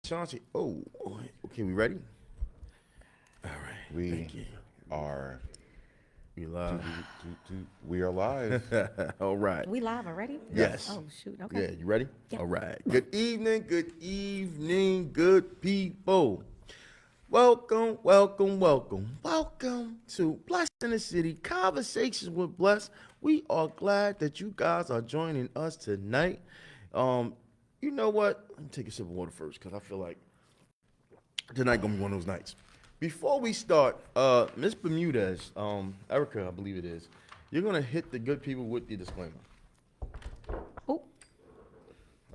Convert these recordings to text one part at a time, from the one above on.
Chauncey. Oh, okay, we ready? All right. We Thank you. are We live. we are live. All right. We live already? Yes. Oh, shoot. Yeah, Okay. you ready? Yep. All right. Good evening, good people. Welcome to Blessed in the City Conversations with Bless. We are glad that you guys are joining us tonight. You know what? Let me take a sip of water first because I feel like tonight gonna be one of those nights. Before we start, Miss Bermudez, Erica, I believe it is, you're gonna hit the good people with the disclaimer. Oh,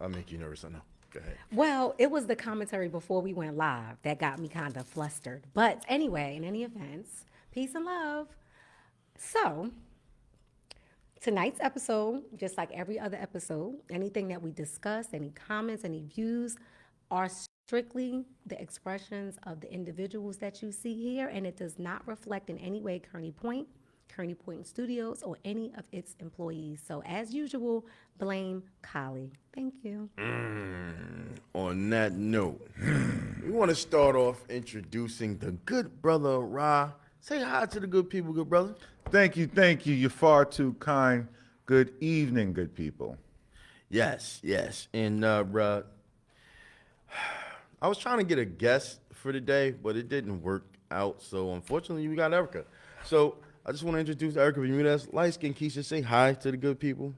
I'll make you nervous, I know. Go ahead. well, it was the commentary before we went live that got me kind of flustered. But anyway, in any events, peace and love. So, tonight's episode, just like every other episode, anything that we discuss, any comments, any views, are strictly the expressions of the individuals that you see here, and it does not reflect in any way Kearney Point Studios, or any of its employees. So, as usual, blame Kali. Thank you. On that note, we want to start off introducing the good brother Ra. Say hi to the good people, good brother. Thank you. You're far too kind. Good evening, good people. Yes. And Ra, I was trying to get a guest for today, but it didn't work out. So unfortunately, we got Erica. So I just want to introduce Erica Bermudez, light skin Keisha. Say hi to the good people.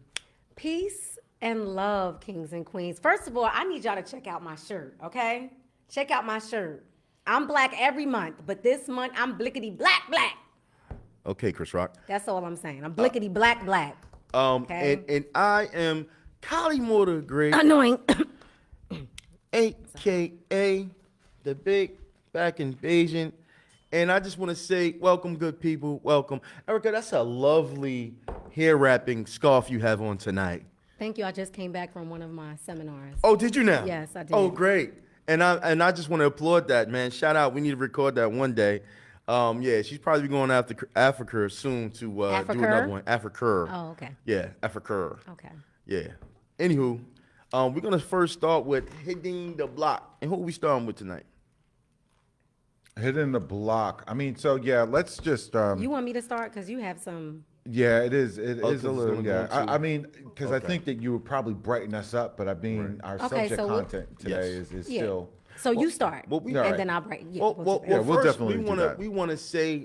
Peace and love, kings and queens. First of all, I need y'all to check out my shirt, okay? Check out my shirt. I'm black every month, but this month I'm blickety black. Okay, Chris Rock. That's all I'm saying. I'm blickety black. Okay? And I am Kylie Moore Gray, Annoying. AKA the Big Back Invasion. And I just want to say, welcome, good people. Welcome. Erica, that's a lovely hair wrapping scarf you have on tonight. Thank you. I just came back from one of my seminars. Oh, did you now? Yes, I did. Oh, great. And I just want to applaud that, man. Shout out. We need to record that one day. Yeah, she's probably going after Africa soon to do another one. Africa. Oh, okay. Yeah, Africa. Okay. Yeah. Anywho, we're gonna first start with hitting the block. And who are we starting with tonight? Hitting the block. I mean, so yeah, let's just. You want me to start? Because you have some. Yeah, it is. It Oh, is 'cause a it's little. gonna Yeah, go into- I mean, because I Okay. think that you would probably brighten us up, but I mean, our Okay, subject so we'll- content today Yes. is Yeah. still. So you start. well, we- All and right. then I'll break. Yeah, Well, we'll do Yeah, that. we'll first, definitely do that. we wanna say,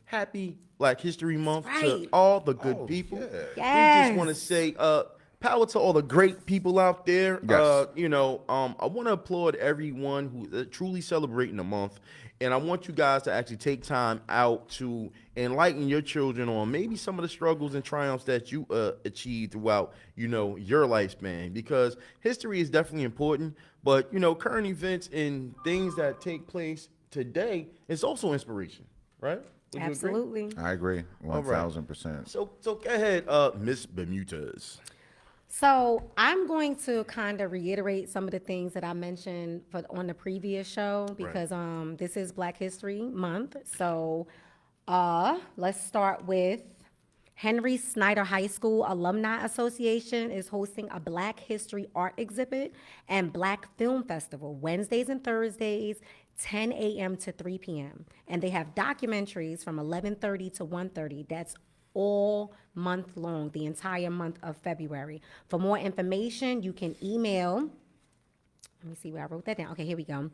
happy Black History Month to right. all the good Oh, people. yeah. We just want to say, power to all the great people out there. Yes. I want to applaud everyone who truly celebrating the month, and I want you guys to actually take time out to enlighten your children on maybe some of the struggles and triumphs that you achieved throughout, your lifespan. Because history is definitely important, but current events and things that take place today is also inspiration, right? Would you agree? Absolutely. I agree, All right. 1000%. So go ahead, Miss Bermudez. So I'm going to kind of reiterate some of the things that I mentioned on the previous show because this is Black History Month. So let's start with Henry Snyder High School Alumni Association is hosting a Black History art exhibit and Black Film Festival Wednesdays and Thursdays, 10 a.m. to 3 p.m. And they have documentaries from 11:30 to 1:30. That's all month long, the entire month of February. For more information, you can email, let me see where I wrote that down. Okay, here we go.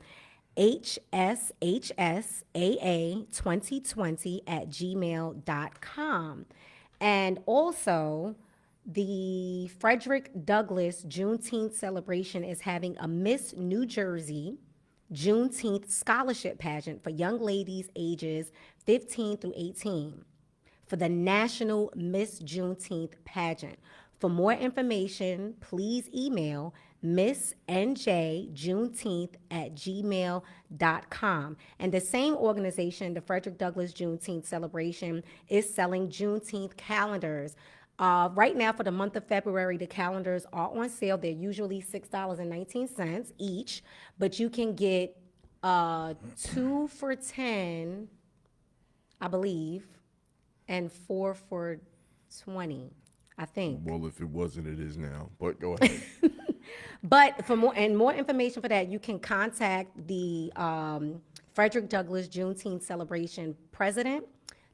hshsaa2020@gmail.com. And also, the Frederick Douglass Juneteenth celebration is having a Miss New Jersey Juneteenth scholarship pageant for young ladies ages 15 through 18 for the National Miss Juneteenth pageant. For more information, please email missnjjuneteenth@gmail.com. And the same organization, the Frederick Douglass Juneteenth celebration, is selling Juneteenth calendars. Right now, for the month of February, the calendars are on sale. They're usually $6.19 each, but you can get 2 for $10, I believe, and 4 for $20, I think. Well, if it wasn't, it is now. But go ahead. But for more information for that, you can contact the Frederick Douglass Juneteenth Celebration President.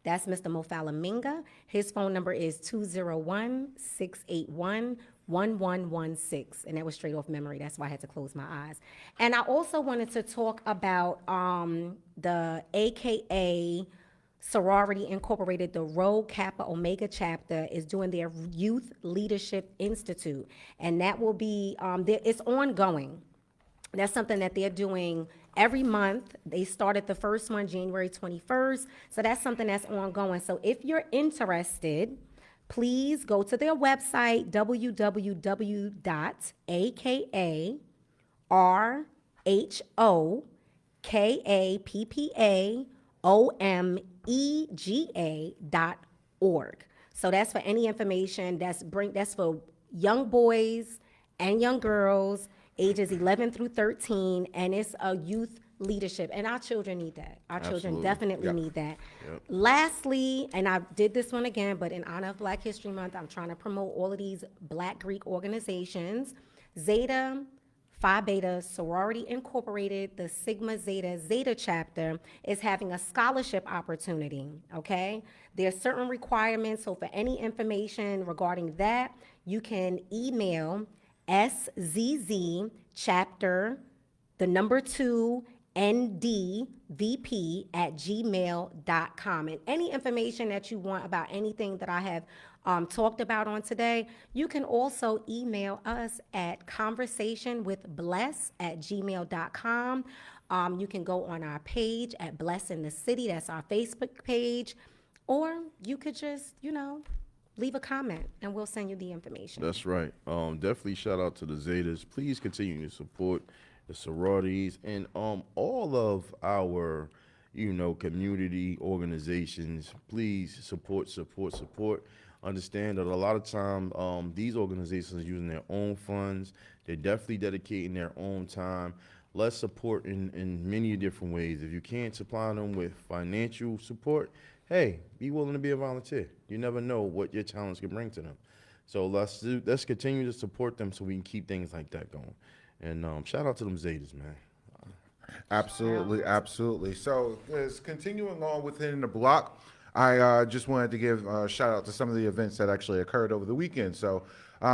That's Mr. Mofala Minga. His phone number is 201-681-1116. And that was straight off memory. That's why I had to close my eyes. And I also wanted to talk about the AKA Sorority Incorporated, the Rho Kappa Omega chapter is doing their Youth Leadership Institute. And that will be, it's ongoing. That's something that they're doing every month. They started the first one January 21st. So that's something that's ongoing. So if you're interested, please go to their website, www.akappaomega.org. So that's for any information. That's for young boys and young girls, ages 11 through 13, and it's a youth leadership. And our children need that. Our children Absolutely. definitely Yep. need that. Yep. Lastly, and I did this one again, but in honor of Black History Month, I'm trying to promote all of these Black Greek organizations. Zeta Phi Beta Sorority Incorporated, the Sigma Zeta Zeta chapter, is having a scholarship opportunity, okay? There are certain requirements, so for any information regarding that, you can email SZZ chapter, the number 2, ndvp@gmail.com. And any information that you want about anything that I have talked about on today, you can also email us at conversationwithbless@gmail.com. You can go on our page at Bless in the City, that's our Facebook page, or you could just, leave a comment and we'll send you the information. That's right. Definitely shout out to the Zetas. Please continue to support the sororities and all of our, community organizations. Please support, support, support. Understand that a lot of time these organizations are using their own funds. They're definitely dedicating their own time. Let's support in many different ways. If you can't supply them with financial support, hey, be willing to be a volunteer. You never know what your talents can bring to them. So let's continue to support them so we can keep things like that going. And shout out to them Zetas, man. Absolutely, absolutely. So, continuing on within the block, I just wanted to give a shout out to some of the events that actually occurred over the weekend. So,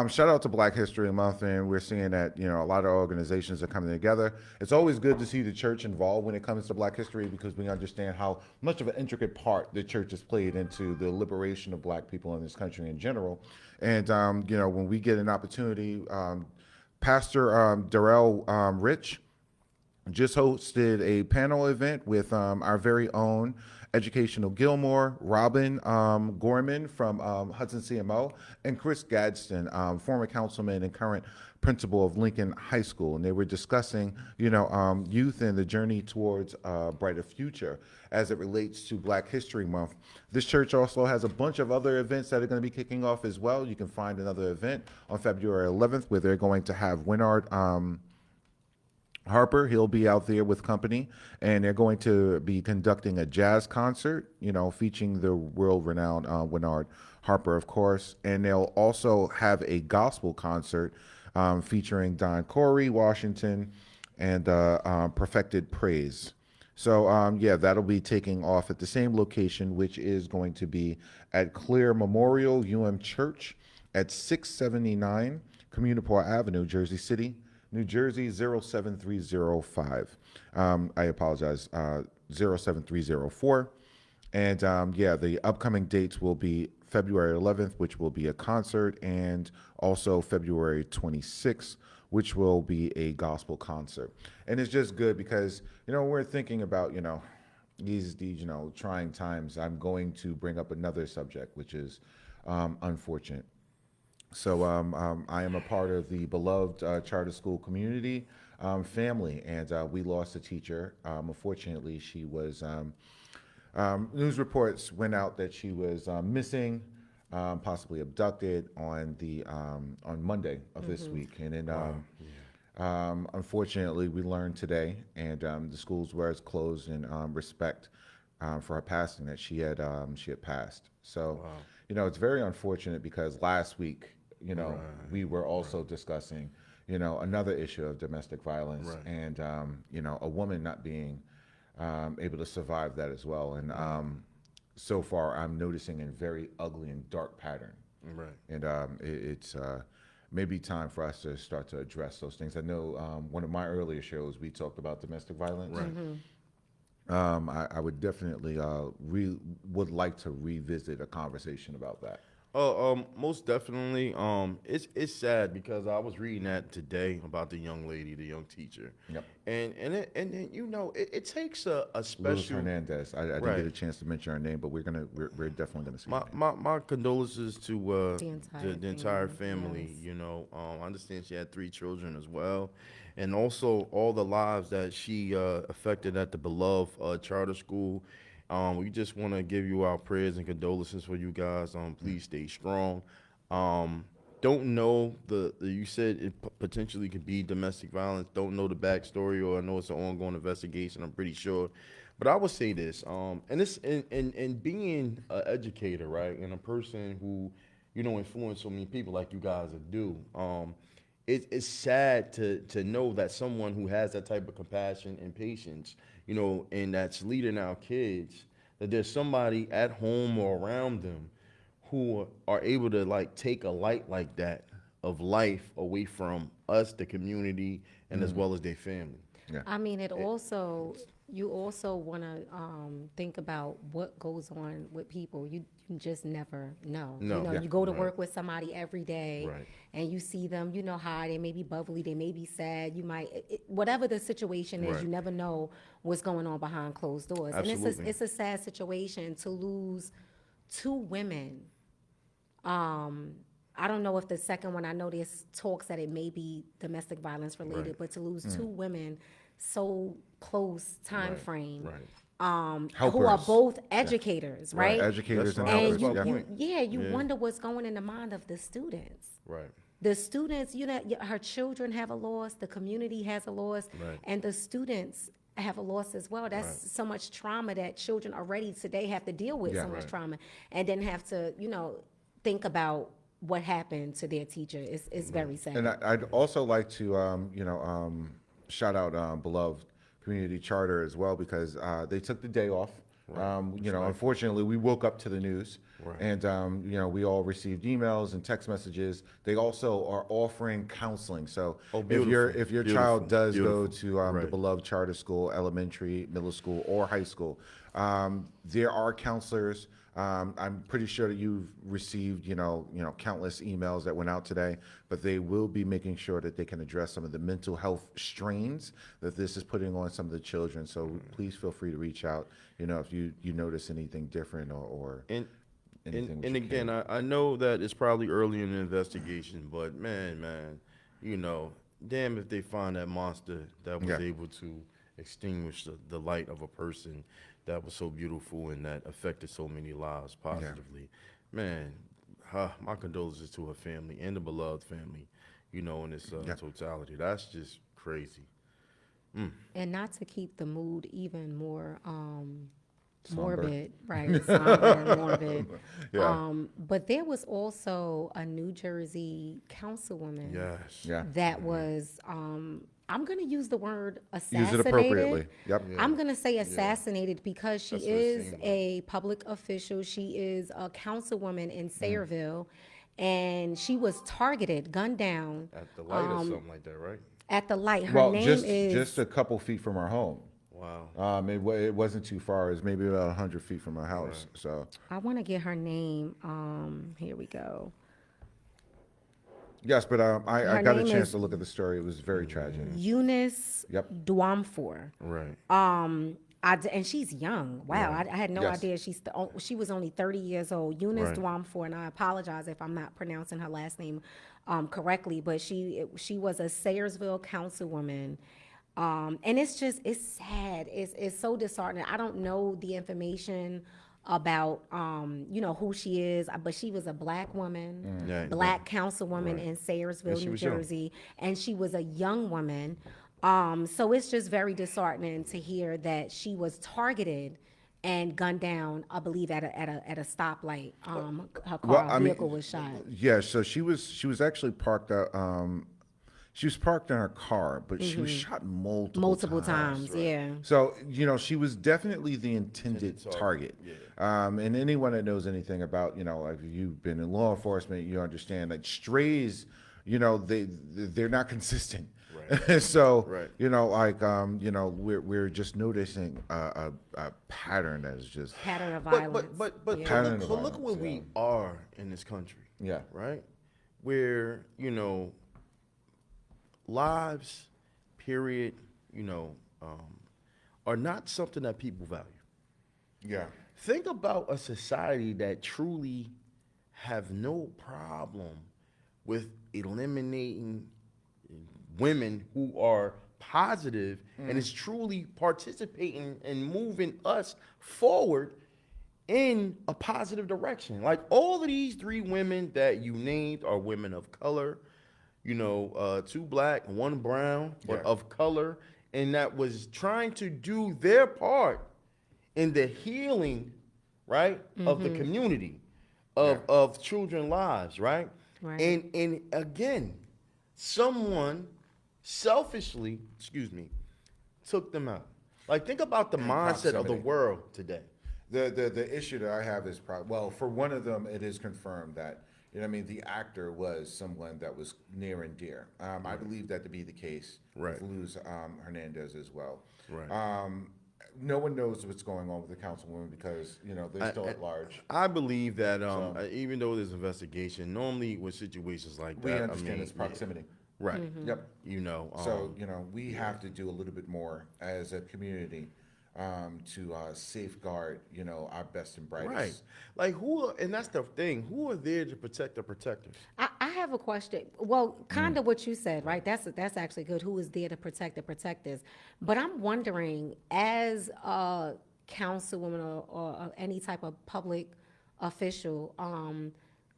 shout out to Black History Month, and we're seeing that a lot of organizations are coming together. It's always good to see the church involved when it comes to Black history because we understand how much of an intricate part the church has played into the liberation of Black people in this country in general. And when we get an opportunity, Pastor Darrell Rich just hosted a panel event with our very own Educational Gilmore, Robin Gorman from Hudson CMO, and Chris Gadsden, former councilman and current principal of Lincoln High School. And they were discussing, youth and the journey towards a brighter future as it relates to Black History Month. This church also has a bunch of other events that are going to be kicking off as well. You can find another event on February 11th where they're going to have Winard Harper, he'll be out there with company, and they're going to be conducting a jazz concert, featuring the world-renowned Winard Harper, of course. And they'll also have a gospel concert featuring Don Corey, Washington, and Perfected Praise. So, that'll be taking off at the same location, which is going to be at Clear Memorial Church at 679 Communipaw Avenue, Jersey City, New Jersey 07305. I apologize, 07304. And the upcoming dates will be February 11th, which will be a concert, and also February 26th, which will be a gospel concert. And it's just good because, we're thinking about, these trying times. I'm going to bring up another subject, which is unfortunate. So I am a part of the beloved charter school community family, and we lost a teacher. Unfortunately, she was, news reports went out that she was missing, possibly abducted on Monday of this week. And then unfortunately, we learned today, and the schools were closed in respect for her passing, that she had passed. So, it's very unfortunate because last week, we were also discussing, another issue of domestic violence, Right. and a woman not being able to survive that as well. And so far, I'm noticing a very ugly and dark pattern. Right. And it's maybe time for us to start to address those things. I know one of my earlier shows we talked about domestic violence. Right. I would definitely would like to revisit a conversation about that. Most definitely. It's sad because I was reading that today about the young lady, the young teacher, Yep. and it takes a Luz special. Hernandez. I didn't get Right. a chance to mention her name, but we're definitely gonna see My, her name. my condolences to The entire entire family. family, I understand she had 3 children as well, and also all the lives that she affected at the beloved charter school. We just want to give you our prayers and condolences for you guys. Please stay strong. Um, don't know you said it potentially could be domestic violence. Don't know the backstory, or I know it's an ongoing investigation. I'm pretty sure, but I would say this. And this and being an educator, right, and a person who influence so many people like you guys do. It's sad to know that someone who has that type of compassion and patience, and that's leading our kids, that there's somebody at home or around them who are able to like take a light like that of life away from us, the community, and as well as their family. Yeah. I mean, you also want to think about what goes on with people. You just never know. No. Yeah. You go to Right. work with somebody every day, Right. and you see them. You know how they may be bubbly, they may be sad. You might, whatever the situation is, Right. you never know what's going on behind closed doors. And Absolutely. it's a sad situation to lose 2 women. I don't know if the second one, I know there's talks that it may be domestic violence related, Right. but to lose 2 women so close time Right. frame, Right. who are Helpers. both educators, right? Educators That's and right. And helpers. That's you, my Yeah. point. you Yeah. wonder what's going in the mind of the students. Right. The students, her children have a loss, the community has a loss, Right. and the students have a loss as well. That's Right. so much trauma that children already today have to deal with, Yeah. so much Right. trauma, and then have to, think about what happened to their teacher. It's very sad. And I'd also like to, shout out Beloved Community Charter as well, because they took the day off. Unfortunately, we woke up to the news, Right. and we all received emails and text messages. They also are offering counseling. So beautiful. if your Beautiful. child does go Beautiful. to the Right. Beloved Charter School, elementary, middle school, or high school, there are counselors. I'm pretty sure that you've received, countless emails that went out today, but they will be making sure that they can address some of the mental health strains that this is putting on some of the children. So please feel free to reach out, if you notice anything different or And anything. which and you again, can. I know that it's probably early in the investigation, but man, damn if they find that monster that was Yeah. able to extinguish the light of a person that was so beautiful and that affected so many lives positively. Man, my condolences to her family and the beloved family, in its Yeah. totality. That's just crazy. And not to keep the mood even more Somber. morbid, right? Somber and morbid. Yeah. But there was also a New Jersey councilwoman Yes. Yeah. that was, I'm going to use the word Use assassinated. it appropriately. Yep. I'm going to say assassinated because she That's what it is seemed like. a public official. She is a councilwoman in Mm. Sayreville, and she was targeted, gunned down At the light or something like that, right? at the light. Her Well, name just is just a couple feet from our home. Wow. It wasn't too far. It was maybe about 100 feet from our house. So I want to get her name. Here we go. yes, but I Her got a name chance is- to look at the story. It was very tragic. Eunice Yep. Dwamfor. Right. And she's young. Wow, I had no Yes. idea she was only 30 years old. Eunice Right. Dwamfor, and I apologize if I'm not pronouncing her last name correctly, but she was a Sayersville councilwoman. And it's sad. It's so disheartening. I don't know the information about who she is, but she was a black woman, Yeah, black councilwoman right. in Sayersville, And she New was young. Jersey, and she was a young woman. So it's just very disheartening to hear that she was targeted and gunned down, I believe at a stoplight. Her car Well, I mean, vehicle was shot. Yeah, so she was actually parked out. she was parked in her car, but she was shot Multiple times, right. yeah. So, she was definitely the intended Intended target. target, And anyone that knows anything about, like if you've been in law enforcement, you understand that strays, they're not consistent. Right. So, Right. we're just noticing a pattern that is just, Pattern of But violence. but Yeah. look, but look where we are in this country. Yeah. Right. Where lives, period, you know, are not something that people value. yeah. Think about a society that truly have no problem with eliminating women who are positive and is truly participating and moving us forward in a positive direction. Like all of these three women that you named are women of color, two black, one brown, but Yeah. of color, and that was trying to do their part in the healing, right, of the community, Yeah. of children's lives, right? Right. And again, someone selfishly, took them out. Like think about the And mindset of the proximity. world today. The issue that I have is well, for one of them, it is confirmed that the actor was someone that was near and dear. I believe that to be the case Right. with Luz Hernandez as well. Right. No one knows what's going on with the councilwoman because they're still at large. I believe that So- even though there's investigation, normally with situations like We that, understand its proximity. right? Yep. So we have to do a little bit more as a community to safeguard our best and brightest. Right. Like and that's the thing. Who are there to protect the protectors? I have a question. Well, kind of what you said, right? That's actually good. Who is there to protect the protectors? But I'm wondering, as a councilwoman or any type of public official,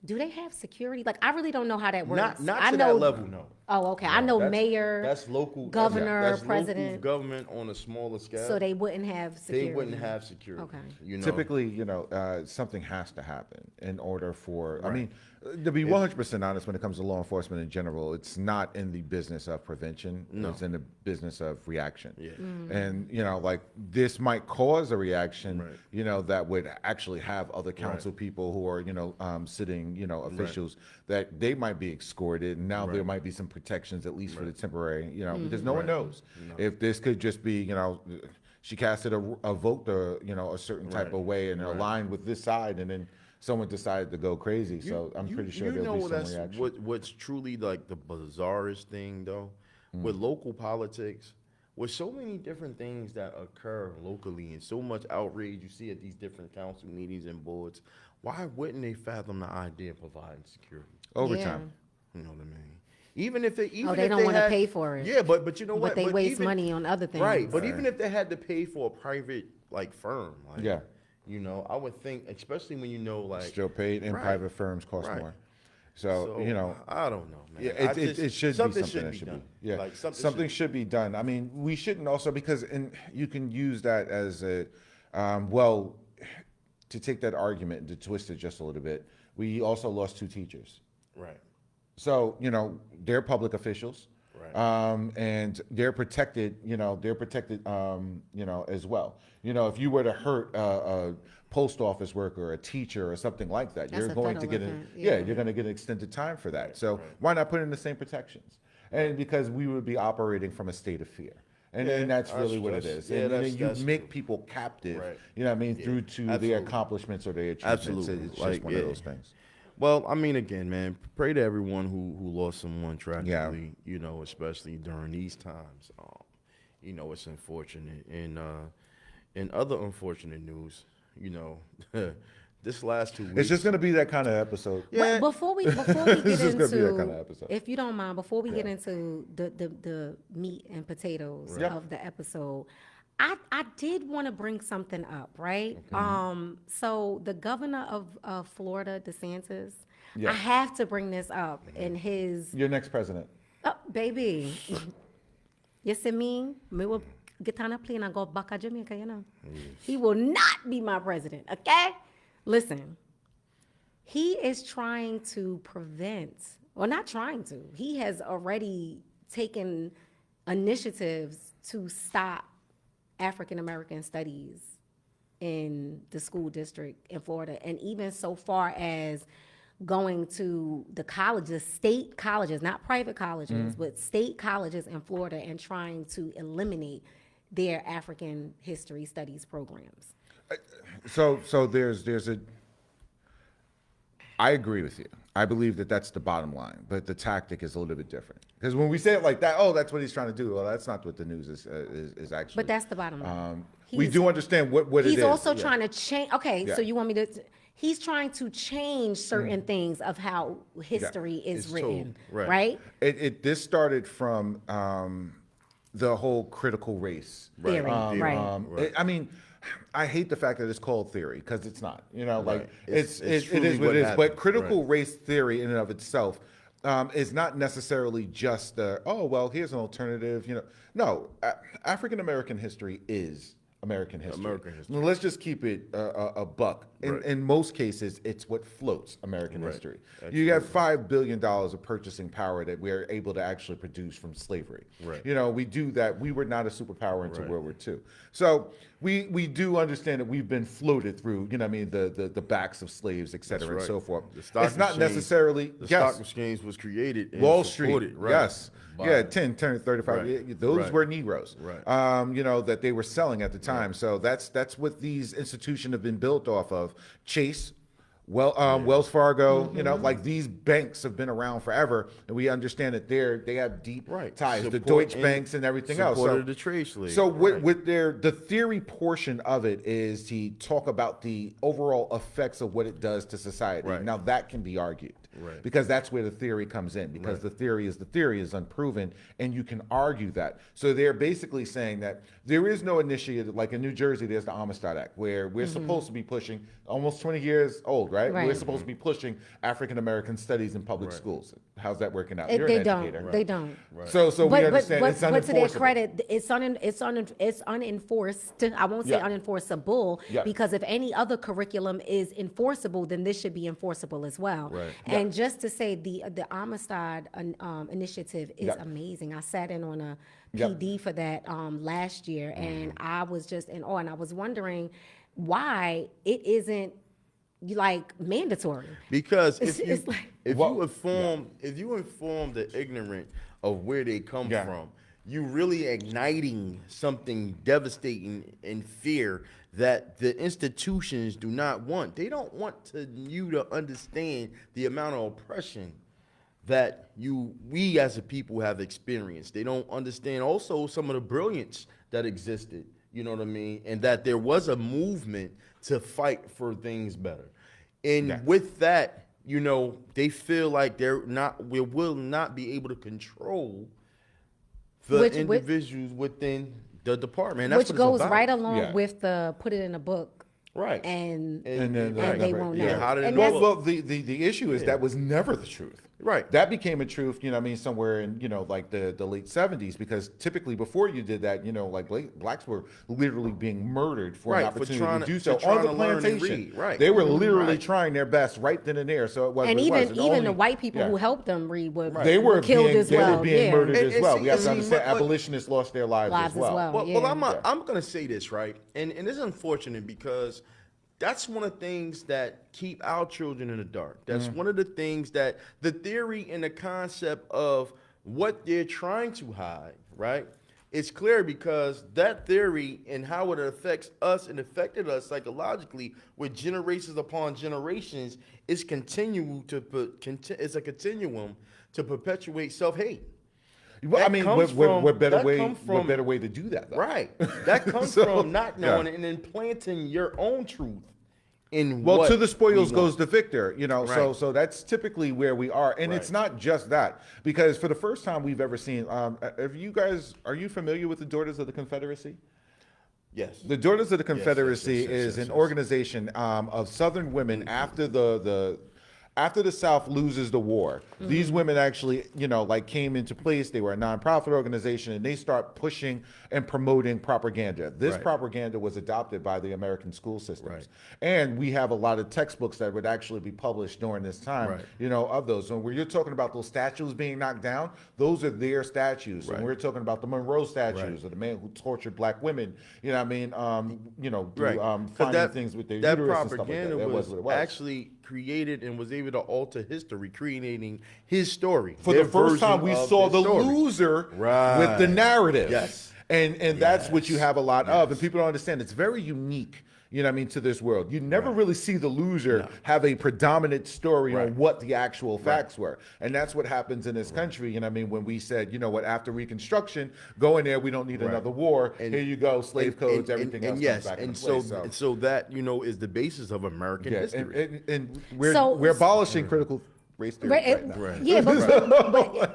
do they have security? Like, I really don't know how that works. Not I to know, that level, no. Oh, okay. I know mayor. That's local. governor, that's president. local government on a smaller scale. So they wouldn't have security. They wouldn't have security. Okay. Typically, something has to happen in order for. I mean, to be 100% honest, when it comes to law enforcement in general, it's not in the business of prevention. No. It's in the business of reaction. Yeah. And like this might cause a reaction. Right. That would actually have other council people who are sitting officials that they might be escorted, and now there might be some protections at least for the temporary. Because no one knows if this could just be she casted a vote a certain type of way and aligned with this side, and then someone decided to go crazy. So I'm pretty sure there'll be some reaction. What's truly like the bizarrest thing though, with local politics, with so many different things that occur locally and so much outrage you see at these different council meetings and boards. Why wouldn't they fathom the idea of providing security? Overtime. You know what I mean? Even if they they don't wanna pay for it. Yeah, but you know what? But they waste even- money on other things. Right, but even if they had to pay for a private firm, Yeah. I would think, especially when Still paid, and Right. private firms cost Right. more. So, I don't know, man. yeah, it should be something that should be. Yeah, Like something should be done. I mean, we shouldn't also because you can use that as a to take that argument and to twist it just a little bit. We also lost 2 teachers. Right. So they're public officials, Right. and they're protected. They're protected. As well. If you were to hurt a post office worker, a teacher, or something like that, That's you're a going to federal get offense, you're yeah. going to get an extended time for that. So why not put in the same protections? And because we would be operating from a state of fear. And Yeah, then that's really what it that's- is. yeah, And then that's- you that's make true. people captive, Right. through to Absolutely. their accomplishments or their achievements. Absolutely. It's just one of those yeah. things. Well, I mean, again, man, pray to everyone who lost someone tragically, especially during these times. It's unfortunate. And in other unfortunate news, this last 2 weeks. It's just going to be that kind of episode. Yeah. But before we get It's just gonna be that into, kind of episode. if you don't mind, before we get into the meat and potatoes Yeah. of the episode, I did want to bring something up, right? So the governor of Florida, DeSantis, Yeah. I have to bring this up in his Your next president. baby. You see me? Me will get on a plane and go back to Jamaica, He will not be my president, okay? Listen, he is trying to prevent, or not trying to, he has already taken initiatives to stop African American studies in the school district in Florida, and even so far as going to the colleges, state colleges, not private colleges, but state colleges in Florida, and trying to eliminate their African history studies programs. So there's a. I agree with you. I believe that that's the bottom line, but the tactic is a little bit different. Because when we say it like that, oh, that's what he's trying to do. Well, that's not what the news is actually. But that's the bottom line. We He's- do understand what it is. He's also Yeah. trying to change. Okay, Yeah. so you want me to? He's trying to change certain things of how history is It's written, told, right. right? This started from the whole critical race Theory, right. I mean, I hate the fact that it's called theory because it's not. You know, like Right. it It's is truly what what it is. happened. But critical Right. race theory in and of itself is not necessarily just oh well, here's an alternative. You know, no, African American history is American history. American history. Now, let's just keep it a buck. Right. In most cases, it's what floats American Right. history. Absolutely. You have $5 billion of purchasing power that we're able to actually produce from slavery. Right. You know, we do that. We were not a superpower until Right. World War II. So we do understand that we've been floated through, you know what I mean, the backs of slaves, et cetera, and right. so forth. The stock It's not exchange- necessarily, The yes, stock exchange was created and Wall Street, supported, right, yes. by- Yeah, 10, 35. Right. Those Right. were Negroes, Right. you know, that they were selling at the time. So that's what these institutions have been built off of. Chase, Wells Fargo, you know, like these banks have been around forever, and we understand that they have deep Right. ties. The Support Deutsche and banks and everything else. supported So, the trade slaves. so Right. with the theory portion of it is to talk about the overall effects of what it does to society. Right. Now that can be argued. Right. Because that's where the theory comes in, because the theory is unproven, and you can argue that. So they're basically saying that there is no initiative, like in New Jersey, there's the Amistad Act, where we're supposed to be pushing, almost 20 years old, right? Right. We're supposed to be pushing African American studies in public schools. How's that working out? It- You're they an don't. educator. They don't. So we understand it's but to their unenforceable. credit, it's unenforced. I won't say Yeah. unenforceable, Yeah. because if any other curriculum is enforceable, then this should be enforceable as well. Right. And just to say, the Amistad initiative is Yeah. amazing. I sat in on a Yeah. PD for that last year, Mm-hmm. and I was just in awe, and I was wondering why it isn't like mandatory. Because It's- if you it's like- if you inform the ignorant of where they come Yeah. from, you really igniting something devastating and fear that the institutions do not want. They don't want you to understand the amount of oppression that we as a people have experienced. They don't understand also some of the brilliance that existed, you know what I mean? And that there was a movement to fight for things better. And Yeah. with that, you know, they feel like we will not be able to control the Which- individuals within the department. And that's Which what it's goes about. right along Yeah. with the put it in a book. Right. And And then they won't know. Yeah, how did it And know? that's- Well, the issue is that was never the truth. Right. That became a truth, you know what I mean, somewhere in, you know, like the late 70s, because typically before you did that, you know, like blacks were literally being murdered for Right, an for opportunity trying to to- do so for on trying the to learn and plantation. read, right. They were literally Right. trying their best right then and there. So it was and what it even was. And the only- white people yeah. who helped them read were, They were killed being, as they well. were being yeah. murdered And- as and well. see- We have to and see, understand but- abolitionists lost their lives Lives as well. Well, yeah. I'm gonna say this, right, and it's unfortunate because that's one of the things that keep our children in the dark. That's one of the things that the theory and the concept of what they're trying to hide, right? It's clear because that theory and how it affects us and affected us psychologically with generations upon generations is it's a continuum to perpetuate self-hate. Well, I That mean, comes what from- better that way? comes What from- better way to do that? Though? Right. That comes So, from not knowing yeah. and implanting your own truth in Well, what to the spoils we goes want. the victor, you know. Right. So that's typically where we are, and it's Right. not just that, because for the first time we've ever seen. Are you familiar with the Daughters of the Confederacy? Yes. The Daughters of the yes, Confederacy yes, is yes, an yes. organization of Southern women after the after the South loses the war, these women actually, like came into place. They were a nonprofit organization, and they start pushing and promoting propaganda. This Right. propaganda was adopted by the American school systems. Right. And we have a lot of textbooks that would actually be published during this time, Right. of those. So when you're talking about those statues being knocked down, those are their statues. Right. And we're talking about the Monroe statues Right. or the man who tortured black women, Right. 'Cause finding things with their that uterus and stuff like propaganda that. That was what it was. actually created and was able to alter history, creating his story. For their the first time, version we of saw his the story. loser Right. with the narrative. Yes. And that's what you Yes. have a lot of. And Yes. people don't understand. It's very unique, to this world. You never really see the loser No. have a predominant story Right. on what the actual facts were. And that's what happens in this country. When we said, after Reconstruction, go in there, we don't need Right. another war. And- Here you go, slave codes, everything else and yes, comes back and into so place. so that is the basis of American Yeah, history. and we're, So- we're abolishing critical race theory right now. Right. Yeah, but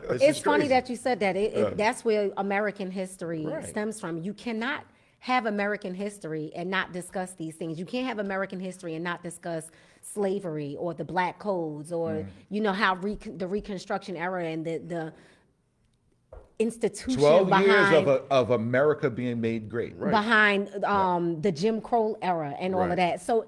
This it's is funny crazy. that you said that. That's where American history Right. stems from. You cannot have American history and not discuss these things. You can't have American history and not discuss slavery or the black codes or how the Reconstruction era and the institution 12 behind years of America being made great. behind the Jim Crow era and all of Right. that. So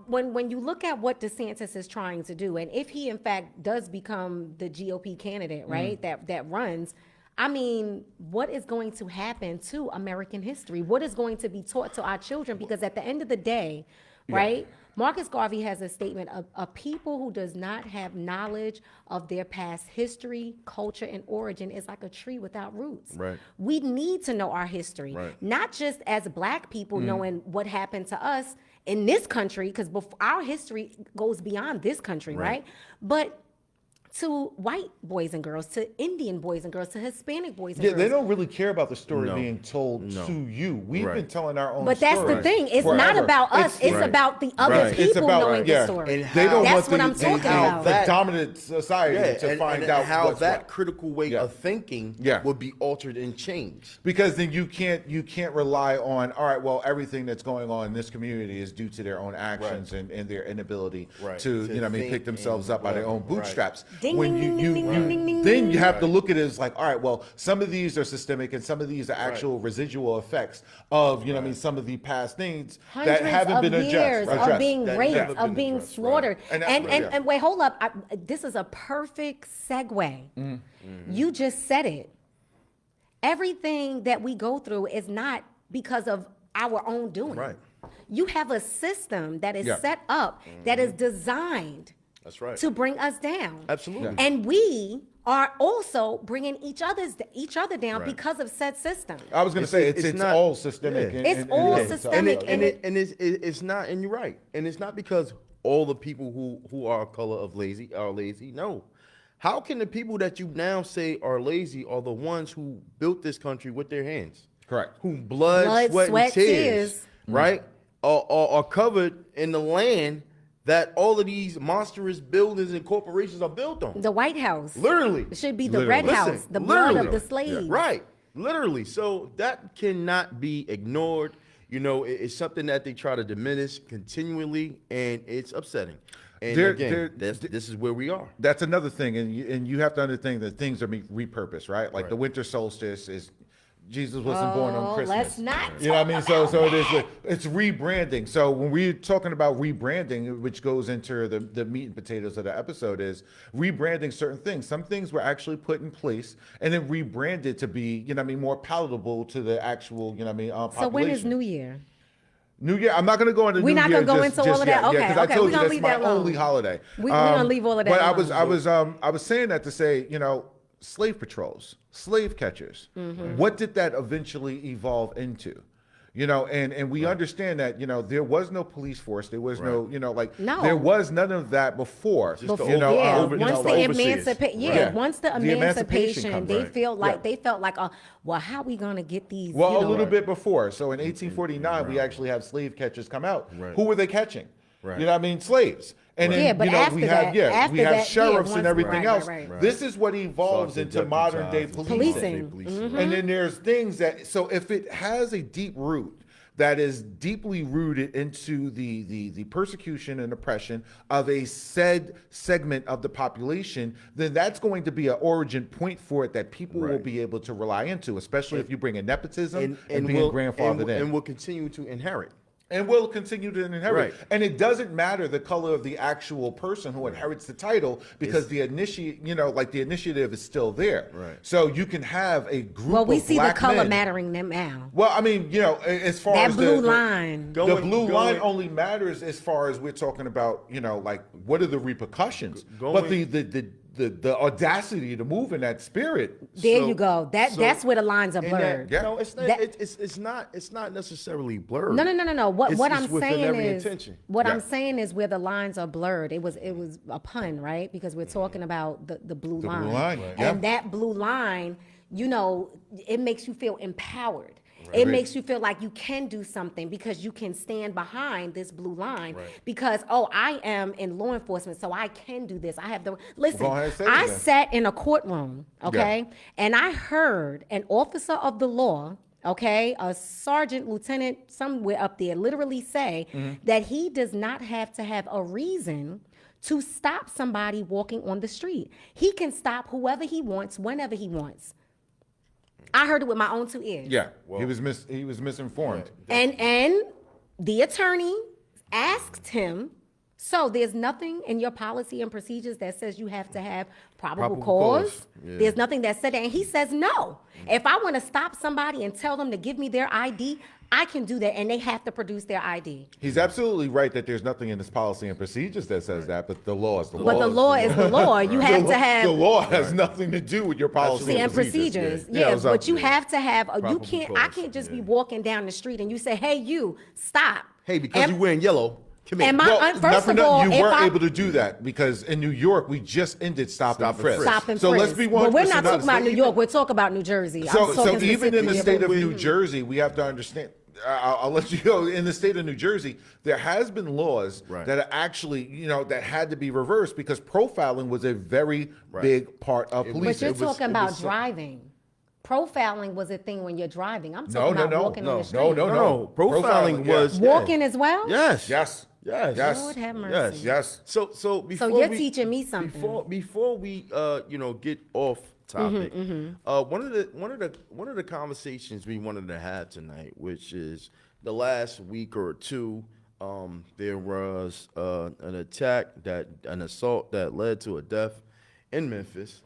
when you look at what DeSantis is trying to do, and if he in fact does become the GOP candidate, right, that runs, I mean, what is going to happen to American history? What is going to be taught to our children? Because at the end of the day, right, Marcus Garvey has a statement of a people who does not have knowledge of their past history, culture, and origin is like a tree without roots. Right. We need to know our history, Right. not just as black people knowing what happened to us in this country, because our history goes beyond this country, right? But to white boys and girls, to Indian boys and girls, to Hispanic boys and Yeah, girls. they don't really care about the story No. being told No. to you. We've Right. been telling our own But that's the story thing. It's not forever. about us. It's Right. about the other Right. people It's about- knowing yeah. the story. And They don't That's want what the, I'm talking how about. the That- dominant society to find out how what's that what. critical way Yeah. of thinking Yeah. would be altered and changed. Because then you can't rely on, all right, well, everything that's going on in this community is due to their own actions and their inability Right. to, To think pick themselves and up by their own whatever. Right. bootstraps. Ding, When ding, you ding, ding, ding, ding, then you have to look at it as like, all right, well, some of these are systemic and some of these are Right. actual residual effects of, some of the past things that Hundreds haven't of been years addressed. of being That raped, never of been being addressed, right. slaughtered. And And, that's and, what- and wait, hold up. This is a perfect segue. You just said it. Everything that we go through is not because of our own doing. Right. You have a system that is Yeah. set up, that is designed That's right. to bring us down. Absolutely. Yeah. And we are also bringing each other down Right. because of said system. I was going to say it's not- all systemic. yeah. It's all and systemic, It's not, and you're right, and it's not because all the people who are color of lazy are lazy. No, how can the people that you now say are lazy are the ones who built this country with their hands? Correct. Who blood, sweat, and tears, right, are covered in the land that all of these monstrous buildings and corporations are built on. The White House Literally. should be the Literally. Red House, Listen, the blood of literally. the slaves. Right. Literally. So that cannot be ignored. It's something that they try to diminish continually, and it's upsetting. And this is where we are. That's another thing, and you have to understand that things are being repurposed, right? Like the winter solstice is Jesus wasn't born on Christmas. Let's not. You know what I mean? talk So about it's rebranding. So when we're talking about rebranding, which goes into the meat and potatoes of the episode, is rebranding certain things. Some things were actually put in place and then rebranded to be, more palatable to the actual, population. So when is New Year? New Year. I'm not going to go into We're New not Year gonna go just into all of that? yet. Okay, Yeah, because I okay, told we're you gonna that's leave my that alone. only holiday. We're gonna leave all of that But alone. I was saying that to say, slave patrols, slave catchers. Mm-hmm. What did that eventually evolve into? And we understand that, there was no police force. There was no, No. there was none of that before. Just the Once the overseers. emancipation, once the The emancipation emancipation, comes, they right. feel like they felt like, well, how are we gonna get these? Well, you a know, little bit before. So in 1849, we actually have slave catchers come out. Right. Who were they catching? Right. You know what I mean? Slaves. And then, Yeah, but after we have, that- we after have that, sheriffs yeah, and once- everything right, else. right. This is what evolves Sergeant into modern day deputized and policing. Policing. Policing. And then there's things that, so if it has a deep root that is deeply rooted into the persecution and oppression of a said segment of the population, then that's going to be an origin point for it that people will be able to rely into, especially if you bring in nepotism and being grandfathered in. And will continue to inherit. And will continue to inherit. Right. And it doesn't matter the color of the actual person who inherits the title, because the initiative is still there. Right. So you can have a group Well, we of see the black color men. mattering them now. Well, I mean, as far That as blue the line. the blue line only matters as far as we're talking about, like what are the repercussions? But the audacity to move in that spirit. There you go. That's where the lines are blurred. No, it's not necessarily blurred. No. What It's I'm within saying every is intention. I'm saying is where the lines are blurred. It was a pun, right? Because we're talking about the blue line. blue line, right. And that blue line, it makes you feel empowered. It makes you feel like you can do something because you can stand behind this blue line because, I am in law enforcement, so I can do this. I have the, listen, Go ahead, say it I then. sat in a courtroom, okay, and I heard an officer of the law, okay, a sergeant, lieutenant, somewhere up there, literally say that he does not have to have a reason to stop somebody walking on the street. He can stop whoever he wants, whenever he wants. I heard it with my own two ears. Yeah, he was misinformed. And the attorney asked him, so there's nothing in your policy and procedures that says you have to have probable cause? Yeah. There's nothing that said that. And he says, no. If I want to stop somebody and tell them to give me their ID, I can do that, and they have to produce their ID. He's absolutely right that there's nothing in this policy and procedures that says that, but the law is the law. But the law is the law. You have to have The law has nothing to do with your policy and procedures. Yeah, Yeah, it's but up you there. have to have. I Probable can't cause, just be walking down the street and you say, "Hey, you stop." Hey, because Am- you're wearing yellow. Come here. Am I- Well, first not for of nothing, all, you if weren't I- able to do that because in New York we just ended stop and frisk. Stop and So frisk. let's be But we're 100% not talking honest. about New Even- York. We're talking about New Jersey. So I'm talking even in the specifically state of about- New Jersey, we have to understand. I'll let you go. In the state of New Jersey, there has been laws that are actually, that had to be reversed because profiling was a very big part of But policing. you're talking about driving. Profiling was a thing when you're driving. I'm No, talking no, about no, walking on the street. No. Profiling yeah. was Walking as well? Yes. Yes. Yes. Yes. Lord have mercy. Yes. Yes. So before you're we- teaching me something. Before we get off topic, one of the conversations we wanted to have tonight, which is the last week or two, there was an assault that led to a death in Memphis,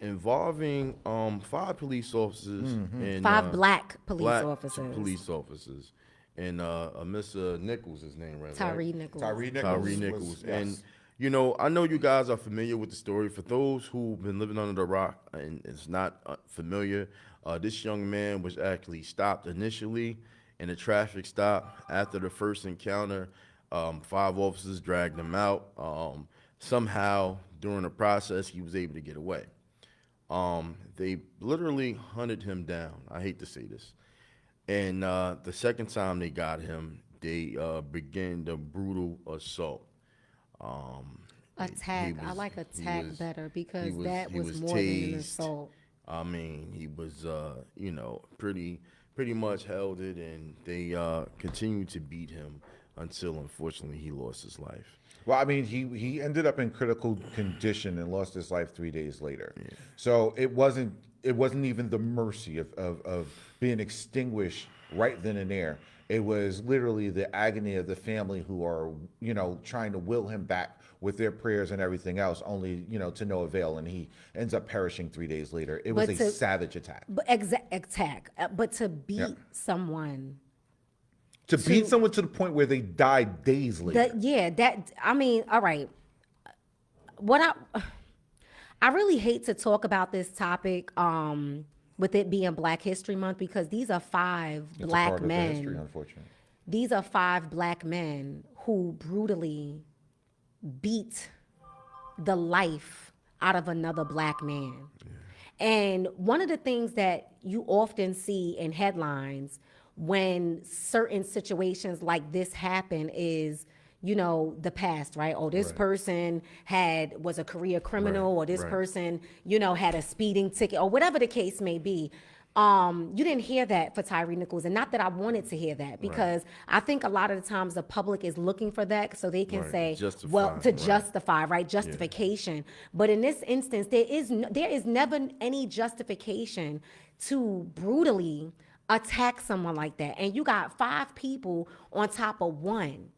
involving 5 police officers and 5 black police black officers. police officers, and Mr. Nichols, his name, right? Tyree Nichols. Tyree Nichols. was- And, yes. I know you guys are familiar with the story. For those who've been living under the rock and it's not familiar, this young man was actually stopped initially in a traffic stop. After the first encounter, 5 officers dragged him out. Somehow, during the process, he was able to get away. They literally hunted him down. I hate to say this. And the second time they got him, they began the brutal assault. Attack. I like attack better because that was more than an assault. I mean, he was, pretty much held it, and they continued to beat him until, unfortunately, he lost his life. Well, I mean, he ended up in critical condition and lost his life 3 days later. Yeah. So it wasn't even the mercy of being extinguished right then and there. It was literally the agony of the family who are, trying to will him back with their prayers and everything else, only, to no avail. And he ends up perishing 3 days later. It was a savage attack. But attack. But to beat someone. To beat someone to the point where they died days later. All right. I really hate to talk about this topic, with it being Black History Month, because these are 5 It's a black part of the men. history, unfortunately. These are 5 black men who brutally beat the life out of another black man. Yeah. And one of the things that you often see in headlines when certain situations like this happen is, the past, right? Oh, this person was a career criminal, or this person, had a speeding ticket, or whatever the case may be. You didn't hear that for Tyree Nichols, and not that I wanted to hear that, because I think a lot of the times the public is looking for that so they can Right. say, Justify, well, to right. justify, right? Justification. But in this instance, there is never any justification to brutally attack someone like that. And you got 5 people on top of one,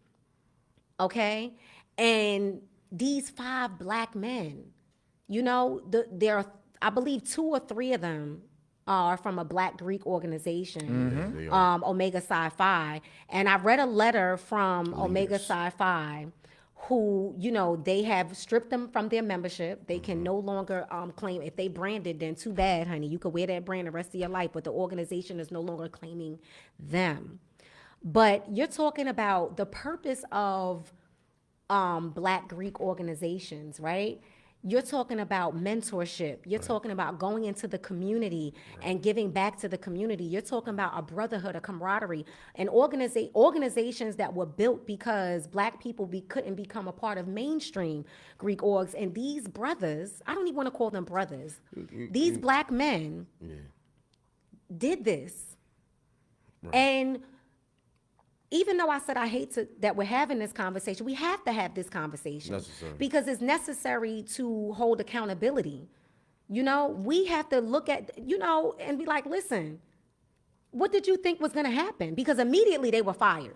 okay? And these 5 black men, there are, I believe, 2 or 3 of them are from a Black Greek organization, They are. Omega Psi Phi. And I read a letter from Omega Psi Phi who, they have stripped them from their membership. They can no longer claim, if they branded, then too bad, honey. You could wear that brand the rest of your life, but the organization is no longer claiming them. But you're talking about the purpose of Black Greek organizations, right? You're talking about mentorship. You're talking about going into the community and giving back to the community. You're talking about a brotherhood, a camaraderie, and organizations that were built because Black people couldn't become a part of mainstream Greek orgs. And these brothers, I don't even want to call them brothers, these Black men did this. And even though I said I hate that we're having this conversation, we have to have this conversation. Necessary. Because it's necessary to hold accountability. We have to look at, and be like, listen, what did you think was going to happen? Because immediately they were fired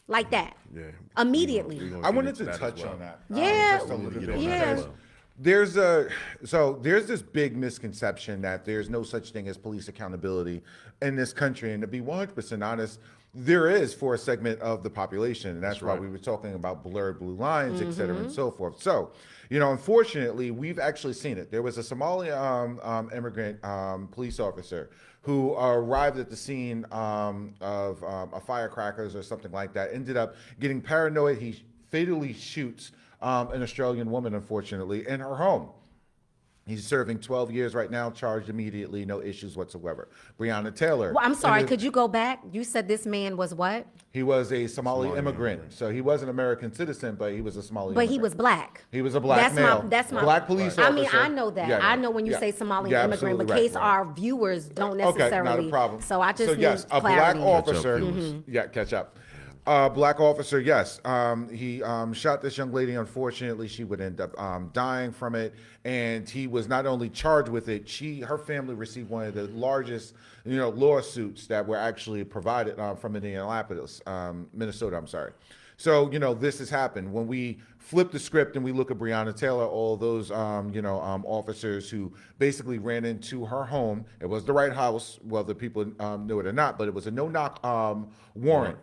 like that. Yeah. Immediately. We're gonna I get wanted into to that touch as well. on that. Yeah. Just a little Get bit. on that as Because well. there's this big misconception that there's no such thing as police accountability in this country, and to be 100% honest, there is for a segment of the population, and that's why right. we were talking about blurred blue lines, et cetera, and so forth. So, unfortunately, we've actually seen it. There was a Somali immigrant police officer who arrived at the scene of a firecrackers or something like that, ended up getting paranoid. He fatally shoots an Australian woman, unfortunately, in her home. He's serving 12 years right now, charged immediately, no issues whatsoever. Breonna Taylor. Well, I'm sorry, and could you go back? You said this man was what? He was a Somali Somali immigrant. immigrant. So he was an American citizen, but he was a Somali But immigrant. he was black. He was a black male. That's my black police I officer. mean, I know that. Yeah, I know when you yeah. say Somali Yeah, immigrant, but absolutely case right. our viewers don't Okay, necessarily. not a problem. So I just need yes, a clarity. black officer. viewers. Yeah, catch up. Black officer, yes. He shot this young lady. Unfortunately, she would end up dying from it. And he was not only charged with it. Her family received one of the largest, lawsuits that were actually provided from Indianapolis, Minnesota. I'm sorry. So, this has happened. When we flip the script and we look at Breonna Taylor, all those, officers who basically ran into her home. It was the right house, whether people knew it or not, but it was a no-knock warrant.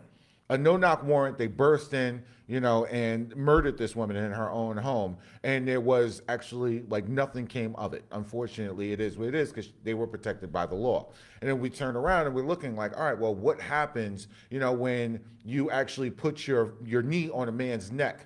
A no-knock warrant. They burst in, and murdered this woman in her own home. And there was actually, nothing came of it. Unfortunately, it is what it is because they were protected by the law. And then we turn around and we're looking like, all right, well, what happens, when you actually put your knee on a man's neck?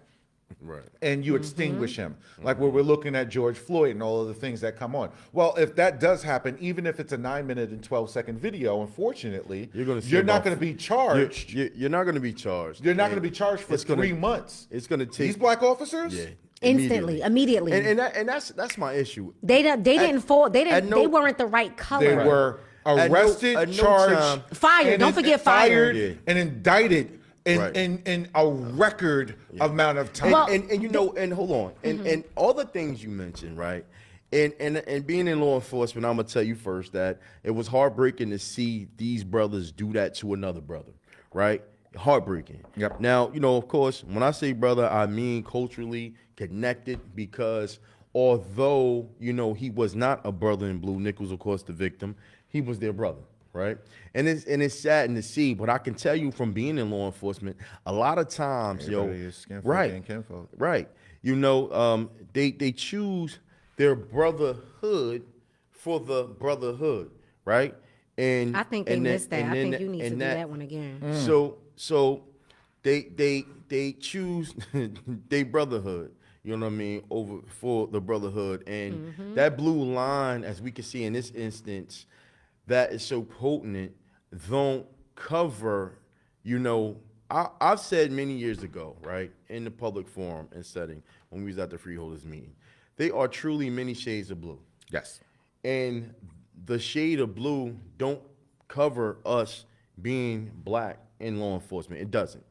Right. And you extinguish him, like where we're looking at George Floyd and all of the things that come on. Well, if that does happen, even if it's a 9-minute and 12-second video, unfortunately, you're not going to be charged. You're not going to be charged. You're not going to be charged for It's gonna- 3 months. It's going to take These black officers. Yeah. Immediately. And that's my issue. They didn't fall. They at didn't. no- They weren't the right color. They were arrested, at no charged, time- Fired. and Don't forget fired. Yeah. and indicted in, Right. in a record amount of time. Well, and hold on, and all the things you mentioned, right? And being in law enforcement, I'm gonna tell you first that it was heartbreaking to see these brothers do that to another brother, right? Heartbreaking. Yep. Now, of course, when I say brother, I mean culturally connected because although, he was not a brother in blue, Nichols, of course, the victim, he was their brother, right? And it's saddening to see, but I can tell you from being in law enforcement, a lot of times, Everybody is skinfolk right, and kinfolk. right, they choose their brotherhood for the brotherhood, right? And I think they missed that. I then think you need to and do that one again. So they choose their brotherhood. You know what I mean? Over for the brotherhood. And that blue line, as we can see in this instance, that is so potent, don't cover, I've said many years ago, right, in the public forum and setting when we was at the Freeholders meeting, they are truly many shades of blue. Yes. And the shade of blue don't cover us being black in law enforcement. It doesn't.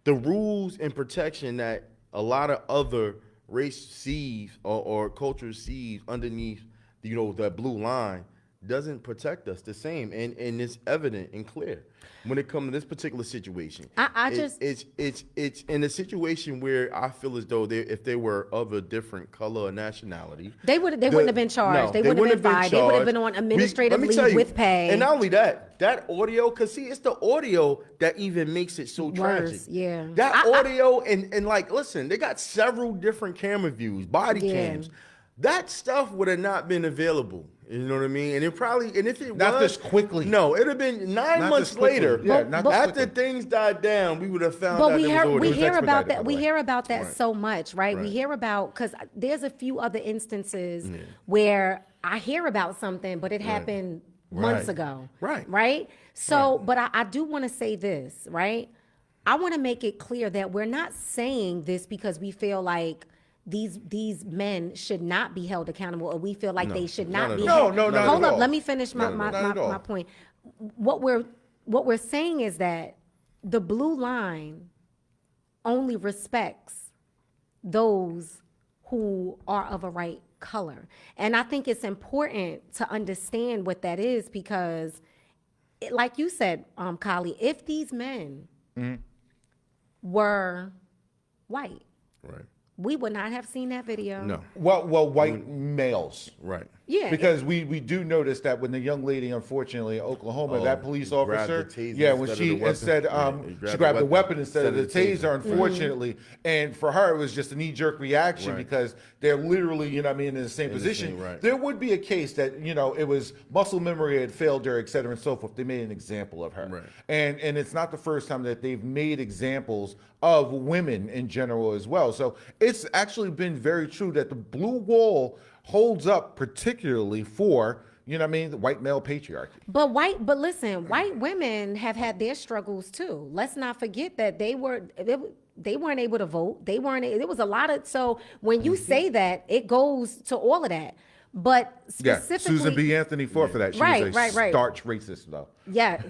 The rules and protection that a lot of other race sees or culture sees underneath, that blue line doesn't protect us the same, and it's evident and clear when it comes to this particular situation. It's in a situation where I feel as though if they were of a different color or nationality, they wouldn't have been charged. They wouldn't have been fined. They would have been on administrative leave with pay. And not only that audio, because see, it's the audio that even makes it so tragic. Yeah, that audio and like, listen, they got several different camera views, body cams. That stuff would have not been available. You know what I mean? And if it not was this quickly. No, it'd have been 9 months later. Yeah, after things died down, we would have found out. But we hear about that. We hear about that Right. so much, right? We hear about, because there's a few other instances where I hear about something, but it happened months ago. Right. So, but I do want to say this, right? I want to make it clear that we're not saying this because we feel like these men should not be held accountable, or we feel like they should not be held. No, Hold up, let me finish my point. What we're saying is that the blue line only respects those who are of a right color. And I think it's important to understand what that is, because like you said, Kali, if these men were white, Right. we would not have seen that video. No. Well, white males. Right. Yeah. Because we do notice that when the young lady, unfortunately, in Oklahoma, that police grabbed officer, the taser when instead she of the weapon. instead Yeah, she grabbed the weapon instead of the taser, unfortunately, and for her it was just a knee-jerk reaction because they're literally, in the same position. right. There would be a case that it was muscle memory had failed her, et cetera, and so forth. They made an example of her, Right. and it's not the first time that they've made examples of women in general as well. So it's actually been very true that the blue wall holds up particularly for, the white male patriarchy. But listen, white women have had their struggles too. Let's not forget that they weren't able to vote. There was a lot of, so when you say that, it goes to all of that. But specifically, Susan B. Anthony fought for that. She was a starch racist, though. Yeah.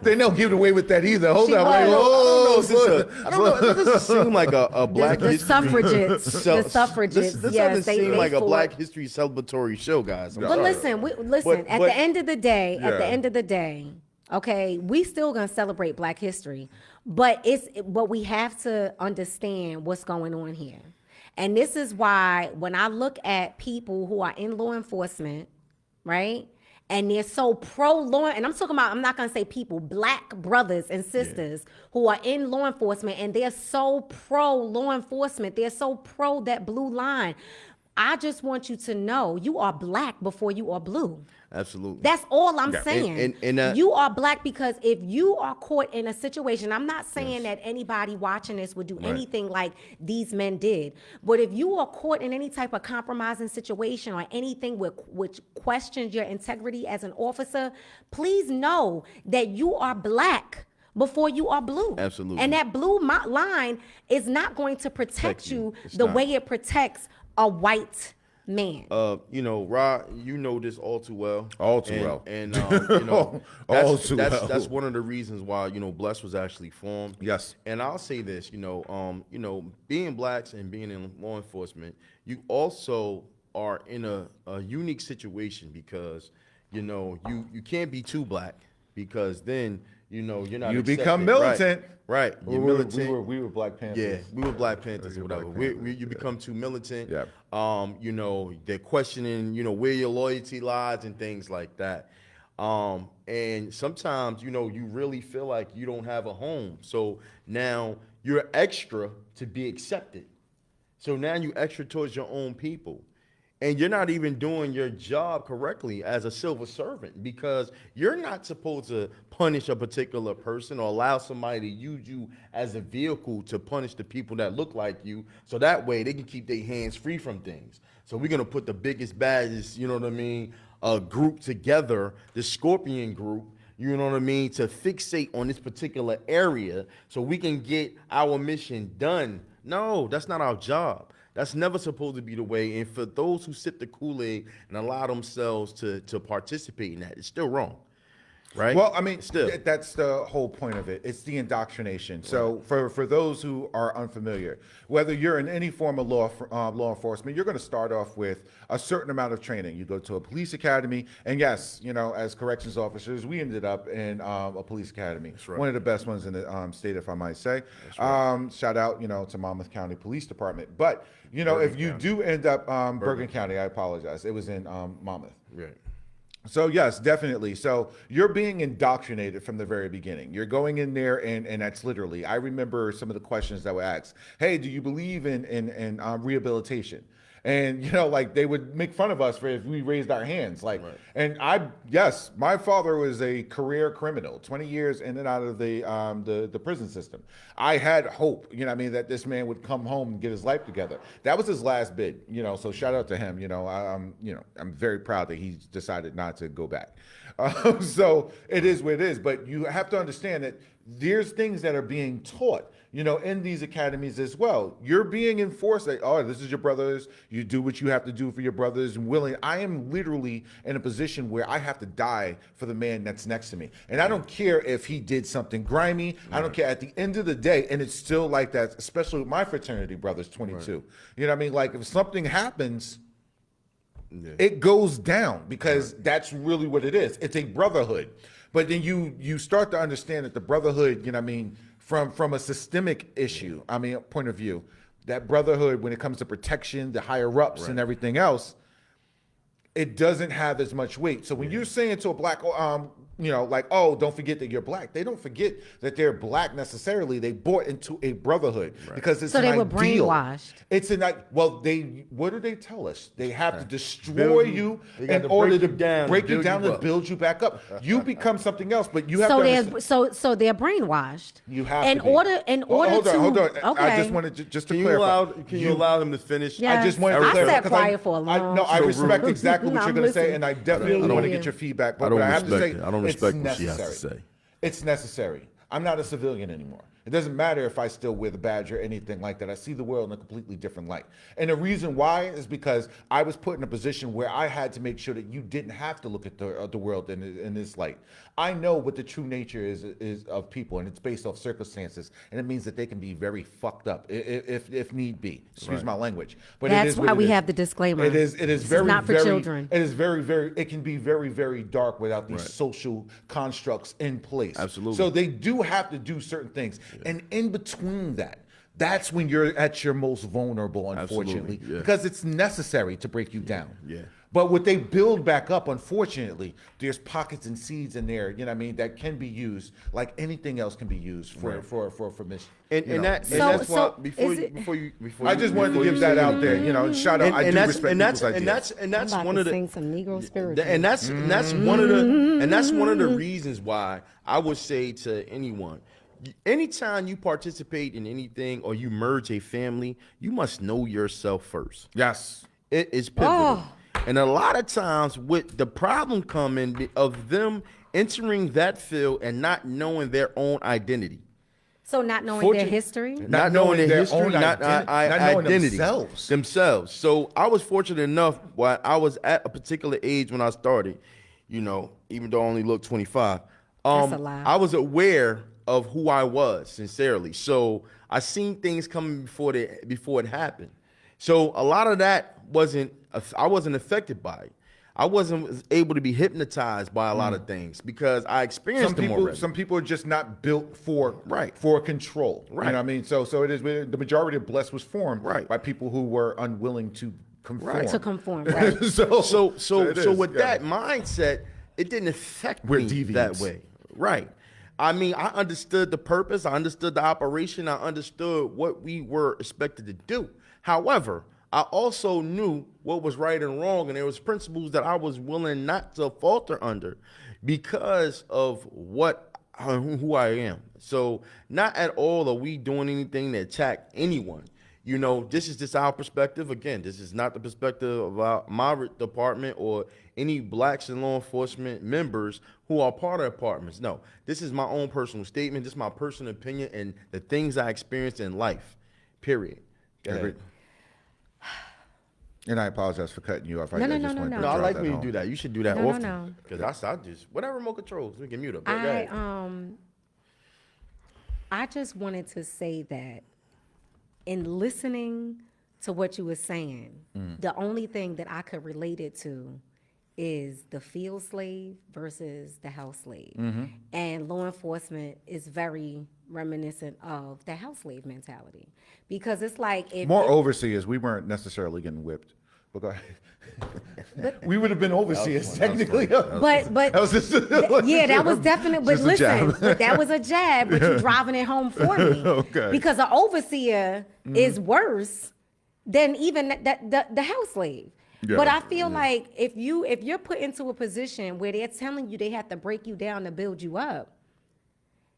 They don't give away with that either. Hold on. I don't know. It doesn't seem like a black the history. suffragettes. The suffragettes. This yes, doesn't seem like a black history celebratory show, guys. But listen, at the end of the day, okay, we still gonna celebrate Black history, but we have to understand what's going on here. And this is why when I look at people who are in law enforcement, right? And they're so pro-law, and I'm talking about, I'm not gonna say people, black brothers and sisters who are in law enforcement, and they're so pro-law enforcement, they're so pro that blue line. I just want you to know you are black before you are blue. Absolutely. That's all I'm saying. And you are black because if you are caught in a situation, I'm not saying that anybody watching this would do anything like these men did, but if you are caught in any type of compromising situation or anything which questions your integrity as an officer, please know that you are black before you are blue. Absolutely. And that blue line is not going to protect you the way it protects a white man. Rod, you know this all too well. All too well. And that's that's one of the reasons why B.L.E.S.C was actually formed. Yes. And I'll say this, being blacks and being in law enforcement, you also are in a unique situation because you can't be too black, because then you're not. You accepted. become militant. Right. You're militant. We were Black Panthers. Yeah, we were Black Panthers or whatever. You become too militant. Yeah. They're questioning, where your loyalty lies and things like that. And sometimes, you really feel like you don't have a home. So now you're extra to be accepted. So now you extra towards your own people. And you're not even doing your job correctly as a civil servant, because you're not supposed to punish a particular person or allow somebody to use you as a vehicle to punish the people that look like you, so that way they can keep their hands free from things. So we're going to put the biggest, baddest, group together, the Scorpion group, to fixate on this particular area so we can get our mission done. No, that's not our job. That's never supposed to be the way. And for those who sip the Kool-Aid and allow themselves to participate in that, it's still wrong, right? Well, I mean, still, that's the whole point of it. It's the indoctrination. So, for those who are unfamiliar, whether you're in any form of law enforcement, you're going to start off with a certain amount of training. You go to a police academy, and yes, as corrections officers, we ended up in a police academy, right. one of the best ones in the state, if I might say. Shout out, to Monmouth County Police Department. But if you do end up Bergen County, I apologize. It was in Monmouth. right. So yes, definitely. So you're being indoctrinated from the very beginning. You're going in there, and that's literally. I remember some of the questions that were asked. Hey, do you believe in rehabilitation? And like they would make fun of us for if we raised our hands. Like, and yes, my father was a career criminal, 20 years in and out of the prison system. I had hope, that this man would come home and get his life together. That was his last bid, So shout out to him. I'm very proud that he decided not to go back. So it is what it is. But you have to understand that there's things that are being taught, in these academies as well. You're being enforced that, oh, this is your brothers. You do what you have to do for your brothers. And I am literally in a position where I have to die for the man that's next to me. And I don't care if he did something grimy. I don't care. At the end of the day, and it's still like that, especially with my fraternity brothers, 22. You know what I mean? Like if something happens, it goes down because that's really what it is. It's a brotherhood. But then you start to understand that the brotherhood, from a systemic issue, point of view, that brotherhood, when it comes to protection, the higher ups and everything else, it doesn't have as much weight. So when you're saying to a black, like, oh, don't forget that you're black. They don't forget that they're black necessarily. They bought into a brotherhood because it's So an they were ideal. brainwashed. It's an what do they tell us? They have to destroy you in order to break you down and build you back up. You become something else, but you have So to they're understand. so they're brainwashed. You have in to be. order in order hold to on. Okay. I just wanted to just to Can you clarify. allow them to finish? Yeah. I just wanted to I clarify. sat 'cause quiet for a long No, I time. respect exactly what I'm you're going to say, listening. and I definitely want to get your feedback. But I don't what I have to respect say, it. I don't it's respect what she has to necessary. say. It's necessary. I'm not a civilian anymore. It doesn't matter if I still wear the badge or anything like that. I see the world in a completely different light. And the reason why is because I was put in a position where I had to make sure that you didn't have to look at the world in this light. I know what the true nature is of people, and it's based off circumstances, and it means that they can be very fucked up if need be. Excuse my language. But That's it is why what we it is. have the disclaimer. It is This is very not for very, children. It is very it can be very very dark without these social constructs in place. Absolutely. So they do have to do certain things. And in between that, that's when you're at your most vulnerable, unfortunately, Absolutely, yeah. because it's necessary to break you down. Yeah. But what they build back up, unfortunately, there's pockets and seeds in there, that can be used like anything else can be used for mission. And that's So why I just wanted to give that out there, shout out. I do respect people's ideas. I'm that's about one to of the sing some Negro spiritual. and that's one of the reasons why I would say to anyone, anytime you participate in anything or you merge a family, you must know yourself first. Yes. It is pivotal. And a lot of times with the problem coming of them entering that field and not knowing their own identity. So not knowing their history? Not knowing their history, own not knowing identity. themselves. So I was fortunate enough while I was at a particular age when I started, even though I only looked 25. That's a lie. I was aware of who I was, sincerely. So I seen things coming before it happened. So a lot of that I wasn't affected by it. I wasn't able to be hypnotized by a lot of things because I experienced them already. Some people are just not built for control. Right. You know what I mean? So it is the majority of B.L.E.S.C was formed by people who were unwilling to conform. To conform, right. So with that mindset, it didn't affect me deviants. that way. Right. I mean, I understood the purpose, I understood the operation, I understood what we were expected to do. However, I also knew what was right and wrong, and there was principles that I was willing not to falter under because of who I am. So not at all are we doing anything to attack anyone. This is just our perspective. Again, this is not the perspective of my department or any blacks in law enforcement members who are part of departments. No, this is my own personal statement. This is my personal opinion and the things I experienced in life, period. Go ahead. And I apologize for cutting you off. I No, just wanted to No, I drive like that when you home. do that. You should do that No, no, often. no. Because I just whatever remote controls, we can mute up. I just wanted to say that in listening to what you were saying, the only thing that I could relate it to is the field slave versus the house slave. And law enforcement is very reminiscent of the house slave mentality. Because it's like if More overseers, we weren't necessarily getting whipped. But go ahead. We would have been overseers technically. but That was just- yeah, that was definitely. But just a listen, jab. but that was a jab. But you're driving it home for me, Okay. because an overseer is worse than even the house slave. Yeah. But I feel like if you're put into a position where they're telling you they have to break you down to build you up,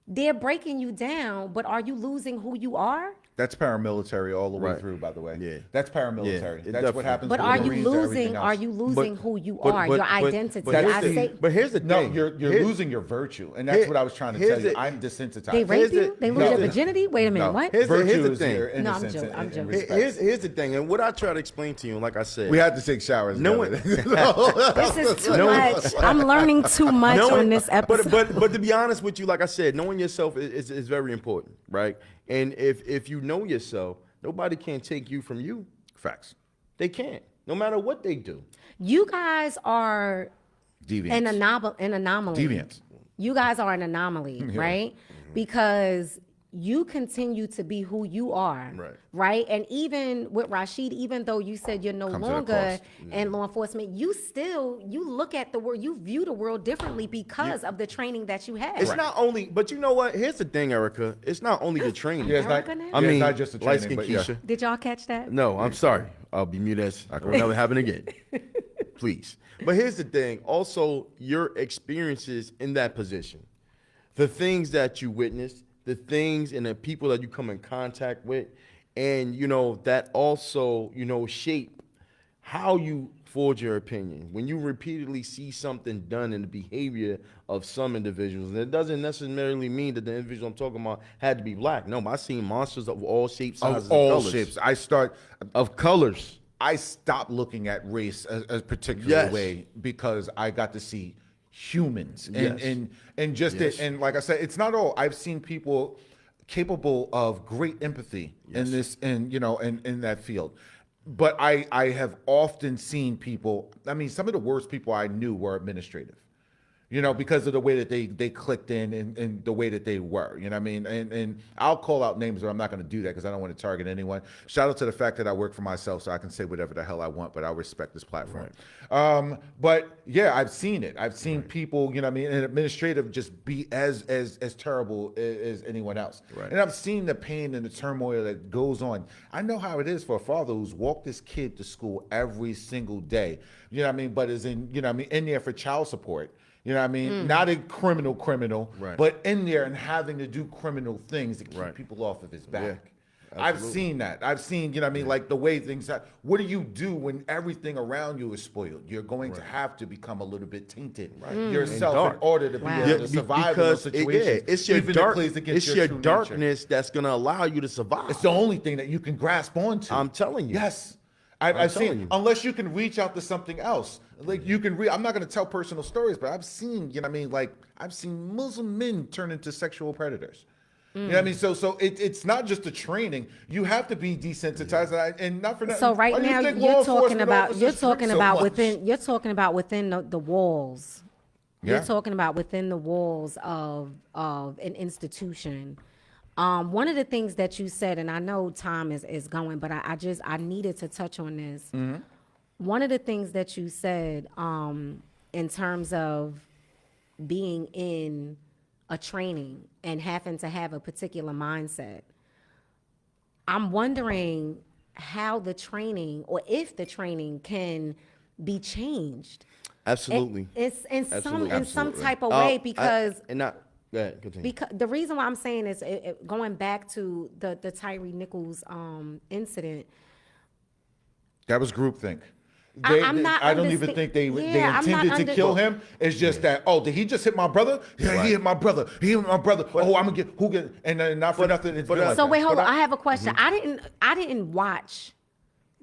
they're breaking you down. But are you losing who you are? That's paramilitary all the way Right. through, by the way. Yeah. That's paramilitary. Yeah, it That's what definitely- happens. But with are the you Marines and everything losing? else. Are you losing who you are? Your identity. But I here's, say but here's the No, thing. you're Here- losing your virtue, and that's here- what I was trying to here's tell you. the- I'm desensitized. they rape Here's you. the- They lose no, their virginity. Wait a minute. No. What? Here's the Virtue is thing. your No, I'm innocence joking, and- I'm and joking. respect. Here's the thing, and what I try to explain to you, like I said, We had to take showers. no one, together. This is too much. I'm learning too much on this episode. but to be honest with you, like I said, knowing yourself is very important, right? And if you know yourself, nobody can take you from you. Facts. They can't, no matter what they do. You guys are Deviants. an anomaly. Deviants. You guys are an anomaly, right? Because you continue to be who you are, Right. And even with Rashid, even though you said you're no Comes at a longer cost. in law enforcement, you look at the world, you view the world differently because of the training that you had. It's not only, but you know what? Here's the thing, Erica. It's not only the training. Yeah, it's not, Erica now? I yeah, mean, it's not just the light training, skin but yeah. Keisha. Did y'all catch that? No, I'm sorry. I'll be mute as will never happen again. Please. But here's the thing. Also, your experiences in that position, the things that you witnessed, the things and the people that you come in contact with, and that also shape how you forge your opinion. When you repeatedly see something done in the behavior of some individuals, and it doesn't necessarily mean that the individual I'm talking about had to be black. No, I've seen monsters of all shapes, sizes, Of all and colors. shapes. Of colors. I stopped looking at race a particular Yes. way because I got to see humans and Yes. and just Yes. and like I said, it's not all. I've seen people capable of great empathy in this in that field. But I have often seen people, I mean, some of the worst people I knew were administrative. Because of the way that they clicked in and the way that they were, you know what I mean? And I'll call out names, but I'm not going to do that because I don't want to target anyone. Shout out to the fact that I work for myself, so I can say whatever the hell I want, but I respect this platform. But yeah, I've seen it. I've seen people, you know what I mean, and administrative just be as terrible as anyone else. Right. And I've seen the pain and the turmoil that goes on. I know how it is for a father who's walked this kid to school every single day, you know what I mean, but is in, you know what I mean, in there for child support. You know what I mean? Not a criminal, Right. but in there and having to do criminal things to keep Right. people off of his back. Yeah, I've absolutely. seen that. I've seen, you know what I mean, like the way things are. What do you do when everything around you is spoiled? You're going to have to become a little bit tainted yourself dark. in order to be Wow. able to survive in those situations. it's your even if it dark, plays against it's your true nature. darkness that's gonna allow you to survive. It's the only thing that you can grasp onto. I'm telling you. Yes. I've telling seen, you. unless you can reach out to something else. Like you can I'm not going to tell personal stories, but I've seen, you know what I mean? Like I've seen Muslim men turn into sexual predators. You know what I mean? So it's not just the training. You have to be desensitized, and not for nothing. So right why do you now think you're law talking enforcement about officers drink so much? within the walls. Yeah. You're talking about within the walls of an institution. One of the things that you said, and I know time is going, but I needed to touch on this. Mm-hmm. One of the things that you said in terms of being in a training and having to have a particular mindset, I'm wondering how the training or if the training can be changed. Absolutely. It's in some Absolutely. type of way because Go ahead, continue. because the reason why I'm saying is going back to the Tyree Nichols incident. That was groupthink. I'm not I don't even understand- think they Yeah, I'm not intended to kill him. It's just that, did he just hit my brother? Yeah, he hit my brother. He hit my brother. I'm gonna get who get and then not for nothing. It's been like So that. wait, hold on. I have a question. I didn't watch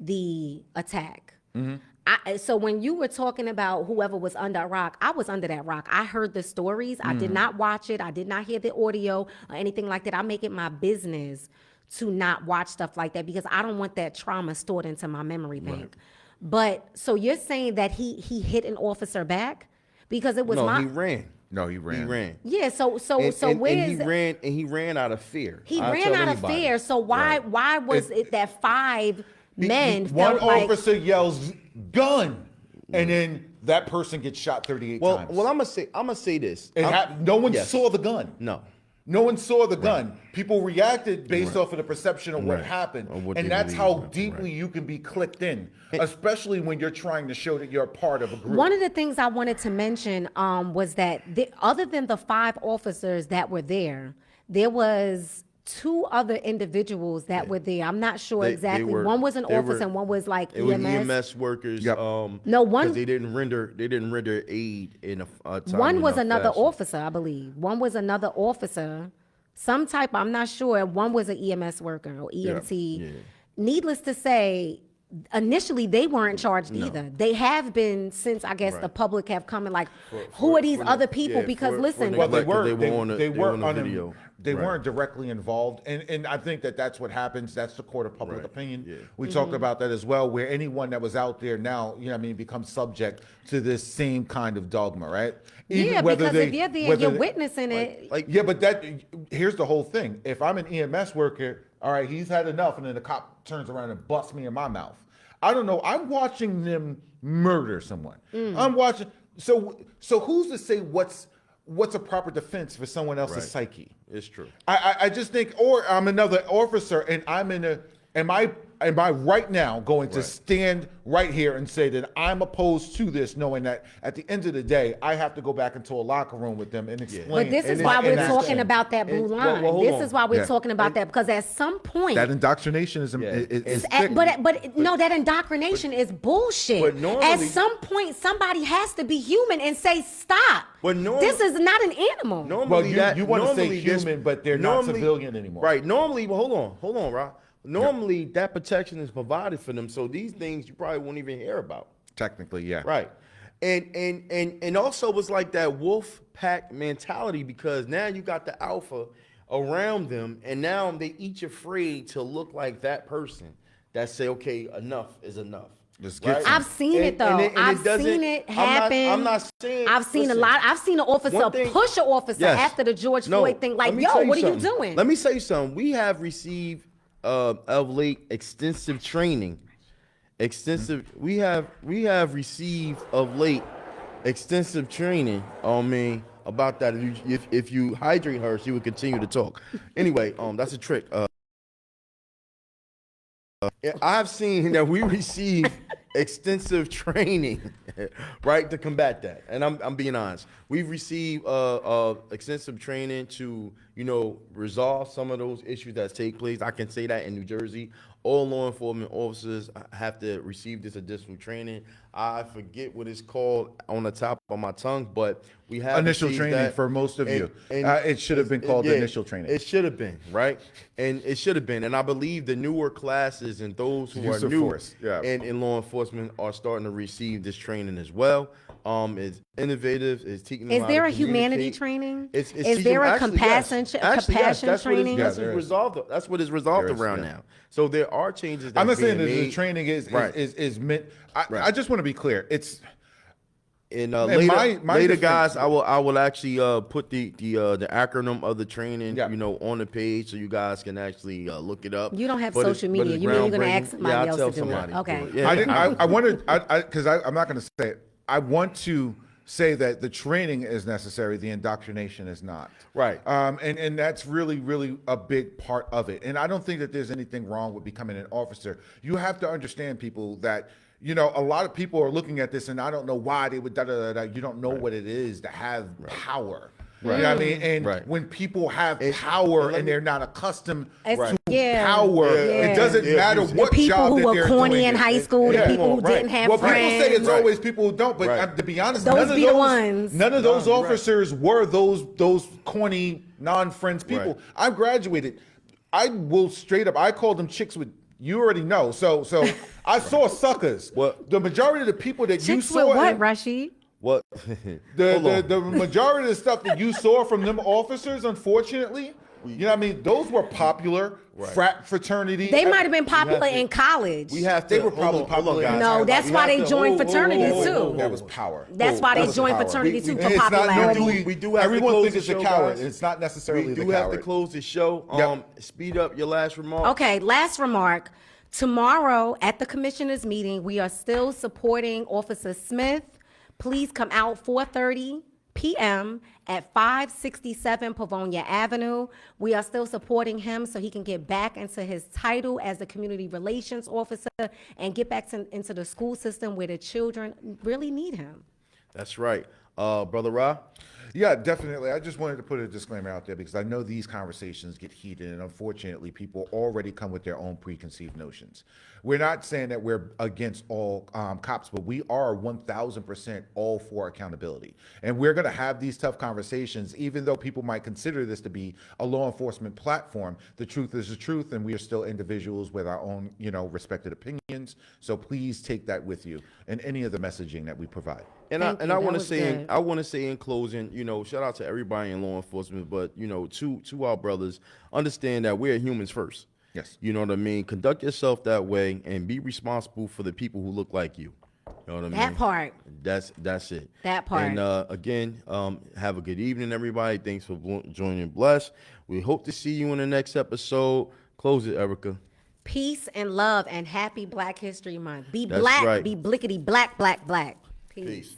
the attack. So when you were talking about whoever was under a rock, I was under that rock. I heard the stories. I did not watch it. I did not hear the audio or anything like that. I make it my business to not watch stuff like that because I don't want that trauma stored into my memory bank. But so you're saying that he hit an officer back because it was No, he ran. No, he ran. He ran. Yeah, so And where he is ran, and he ran out of fear. he I'll ran tell out of anybody. fear? So why was it that five men One felt like officer yells gun, and then that person gets shot 38 times. Well, I'm gonna say this. No one Yes. saw the gun. No one saw the gun. People reacted based off of the perception of what happened. Or what And they that's believe. how deeply you can be clicked in, especially when you're trying to show that you're a part of a group. one of the things I wanted to mention was that other than the five officers that were there was two other individuals that were there. I'm not sure They exactly. were- One was an they officer were- and one was like It was EMS. EMS workers. Yep. No, one- because they didn't render aid in a time. One was another fashion. officer, I believe. One was another officer, some type, I'm not sure. One was an EMS worker or EMT. yeah. Needless to say, initially they weren't charged either. They have been since, I guess, the public have come and like, who are these other people? Because listen, Well, they were on the video. They Right. weren't directly involved, and I think that's what happens. That's the court of public opinion. Yeah. We talked about that as well, where anyone that was out there now, becomes subject to this same kind of dogma, right? yeah, because if you're there, you're witnessing it. Yeah, but here's the whole thing. If I'm an EMS worker, all right, he's had enough, and then the cop turns around and busts me in my mouth. I don't know. I'm watching them murder someone. I'm watching. So who's to say what's a proper defense for someone else's psyche? It's true. I just think, or I'm another officer, and I'm in a. Am I right now going to stand right here and say that I'm opposed to this, knowing that at the end of the day, I have to go back into a locker room with them and explain. But this is my why we're inaction. talking about that blue line. hold This on. is why we're talking about that because at some point, That indoctrination is thick. but no, that indoctrination is bullshit. but normally- At some point, somebody has to be human and say stop. But this is not an animal. Normally, you want to say normally this- human, but they're not civilian anymore. Right. Normally, well, hold on, Rob. Normally, that protection is provided for them, so these things you probably won't even hear about. Technically, yeah. Right. And also it's like that wolf pack mentality because now you got the alpha around them, and now they each afraid to look like that person that say, okay, enough is enough. Just get I've seen it though. I've seen it happen. I'm not saying. I've seen listen, a lot. I've seen an officer one thing- push an officer Yes. after the George No, Floyd thing. Like, let me yo, tell what are you something. doing? Let me say you something. We have received of late extensive training. We have received of late extensive training on me about that. If you hydrate her, she would continue to talk. Anyway, that's a trick. I've seen that we receive extensive training, right, to combat that. And I'm being honest. We've received extensive training to, resolve some of those issues that take place. I can say that in New Jersey, all law enforcement officers have to receive this additional training. I forget what it's called on the top of my tongue, but we have Initial received training that. for most of you. And It should have been called initial training. It should have been, right? And it should have been. And I believe the newer classes and those who Use are of new force, yeah. in law enforcement are starting to receive this training as well. It's innovative. It's teaching them Is how there to a humanity communicate. training? It's Is teaching there them- a actually, compassion yes. Actually, yes. compassion That's what it's- training? That's Yeah, what there it's is. resolved. That's what is resolved There is, around yeah. now. So there are changes. That I'm not saying being that the made. training is Right. meant. I just want to be clear. It's And Man, later, my later, defense- guys, I will actually put the acronym of the training, Yeah. on the page so you guys can actually look it up. You don't have But it's- social but media. it's You mean you're gonna groundbreaking. ask somebody Yeah, I'll else tell to do it. somebody Okay. do it. Yeah, I didn't. I wanted. Because I'm not going to say it. I want to say that the training is necessary. The indoctrination is not. Right. And that's really, really a big part of it. And I don't think that there's anything wrong with becoming an officer. You have to understand, people, that a lot of people are looking at this, and I don't know why they would You don't know what it is to have power. Right. You know what I mean? And Right. when people have power let and me- they're not accustomed It's- to yeah, power, yeah. it doesn't Yeah, matter the what The people job who that were they're corny doing. in high school, the Yeah. people who Right. didn't have Well, friends. people say it's Right. always people who don't, but Right. to be honest, Those none of be the those, ones. none of those No, you're right. officers were those corny non-friends people. Right. I graduated. I will straight up. I called them chicks with You already know. So I saw suckers. What? The majority of the people that you Chicks saw with what, in- Rashid? What? the majority of the stuff that you saw from them officers, unfortunately, you know what I mean? Those were popular frat fraternity. They might have been popular to- in college. We have to. They were probably popular. guys. No, We that's We why have they to- joined hold, fraternities hold, too. hold. That was power. That's why That they was joined power. fraternity too, And for it's not popularity. normally, We do have to everyone close thinks the it's a show, coward. guys. It's not necessarily We the do have to coward. close the show. Yep. Speed up your last remark. Okay, last remark. Tomorrow at the commissioners meeting, we are still supporting Officer Smith. Please come out 4:30 p.m. at 567 Pavonia Avenue. We are still supporting him so he can get back into his title as the community relations officer and get back into the school system where the children really need him. That's right. Brother Ra? Yeah, definitely. I just wanted to put a disclaimer out there because I know these conversations get heated, and unfortunately, people already come with their own preconceived notions. We're not saying that we're against all cops, but we are 1,000% all for accountability. And we're going to have these tough conversations, even though people might consider this to be a law enforcement platform. The truth is the truth, and we are still individuals with our own, respected opinions. So please take that with you in any of the messaging that we provide. And Thank I you. want That to was say good. I want to say in closing, shout out to everybody in law enforcement, but to our brothers, understand that we're humans first. Yes. You know what I mean? Conduct yourself that way and be responsible for the people who look like you. You know what I mean? That part. That's it. That part. And again, have a good evening, everybody. Thanks for joining B.L.E.S.C. We hope to see you in the next episode. Close it, Erica. Peace and love and happy Black History Month. Be That's black, right. be blickety black, black, black. Peace. Peace.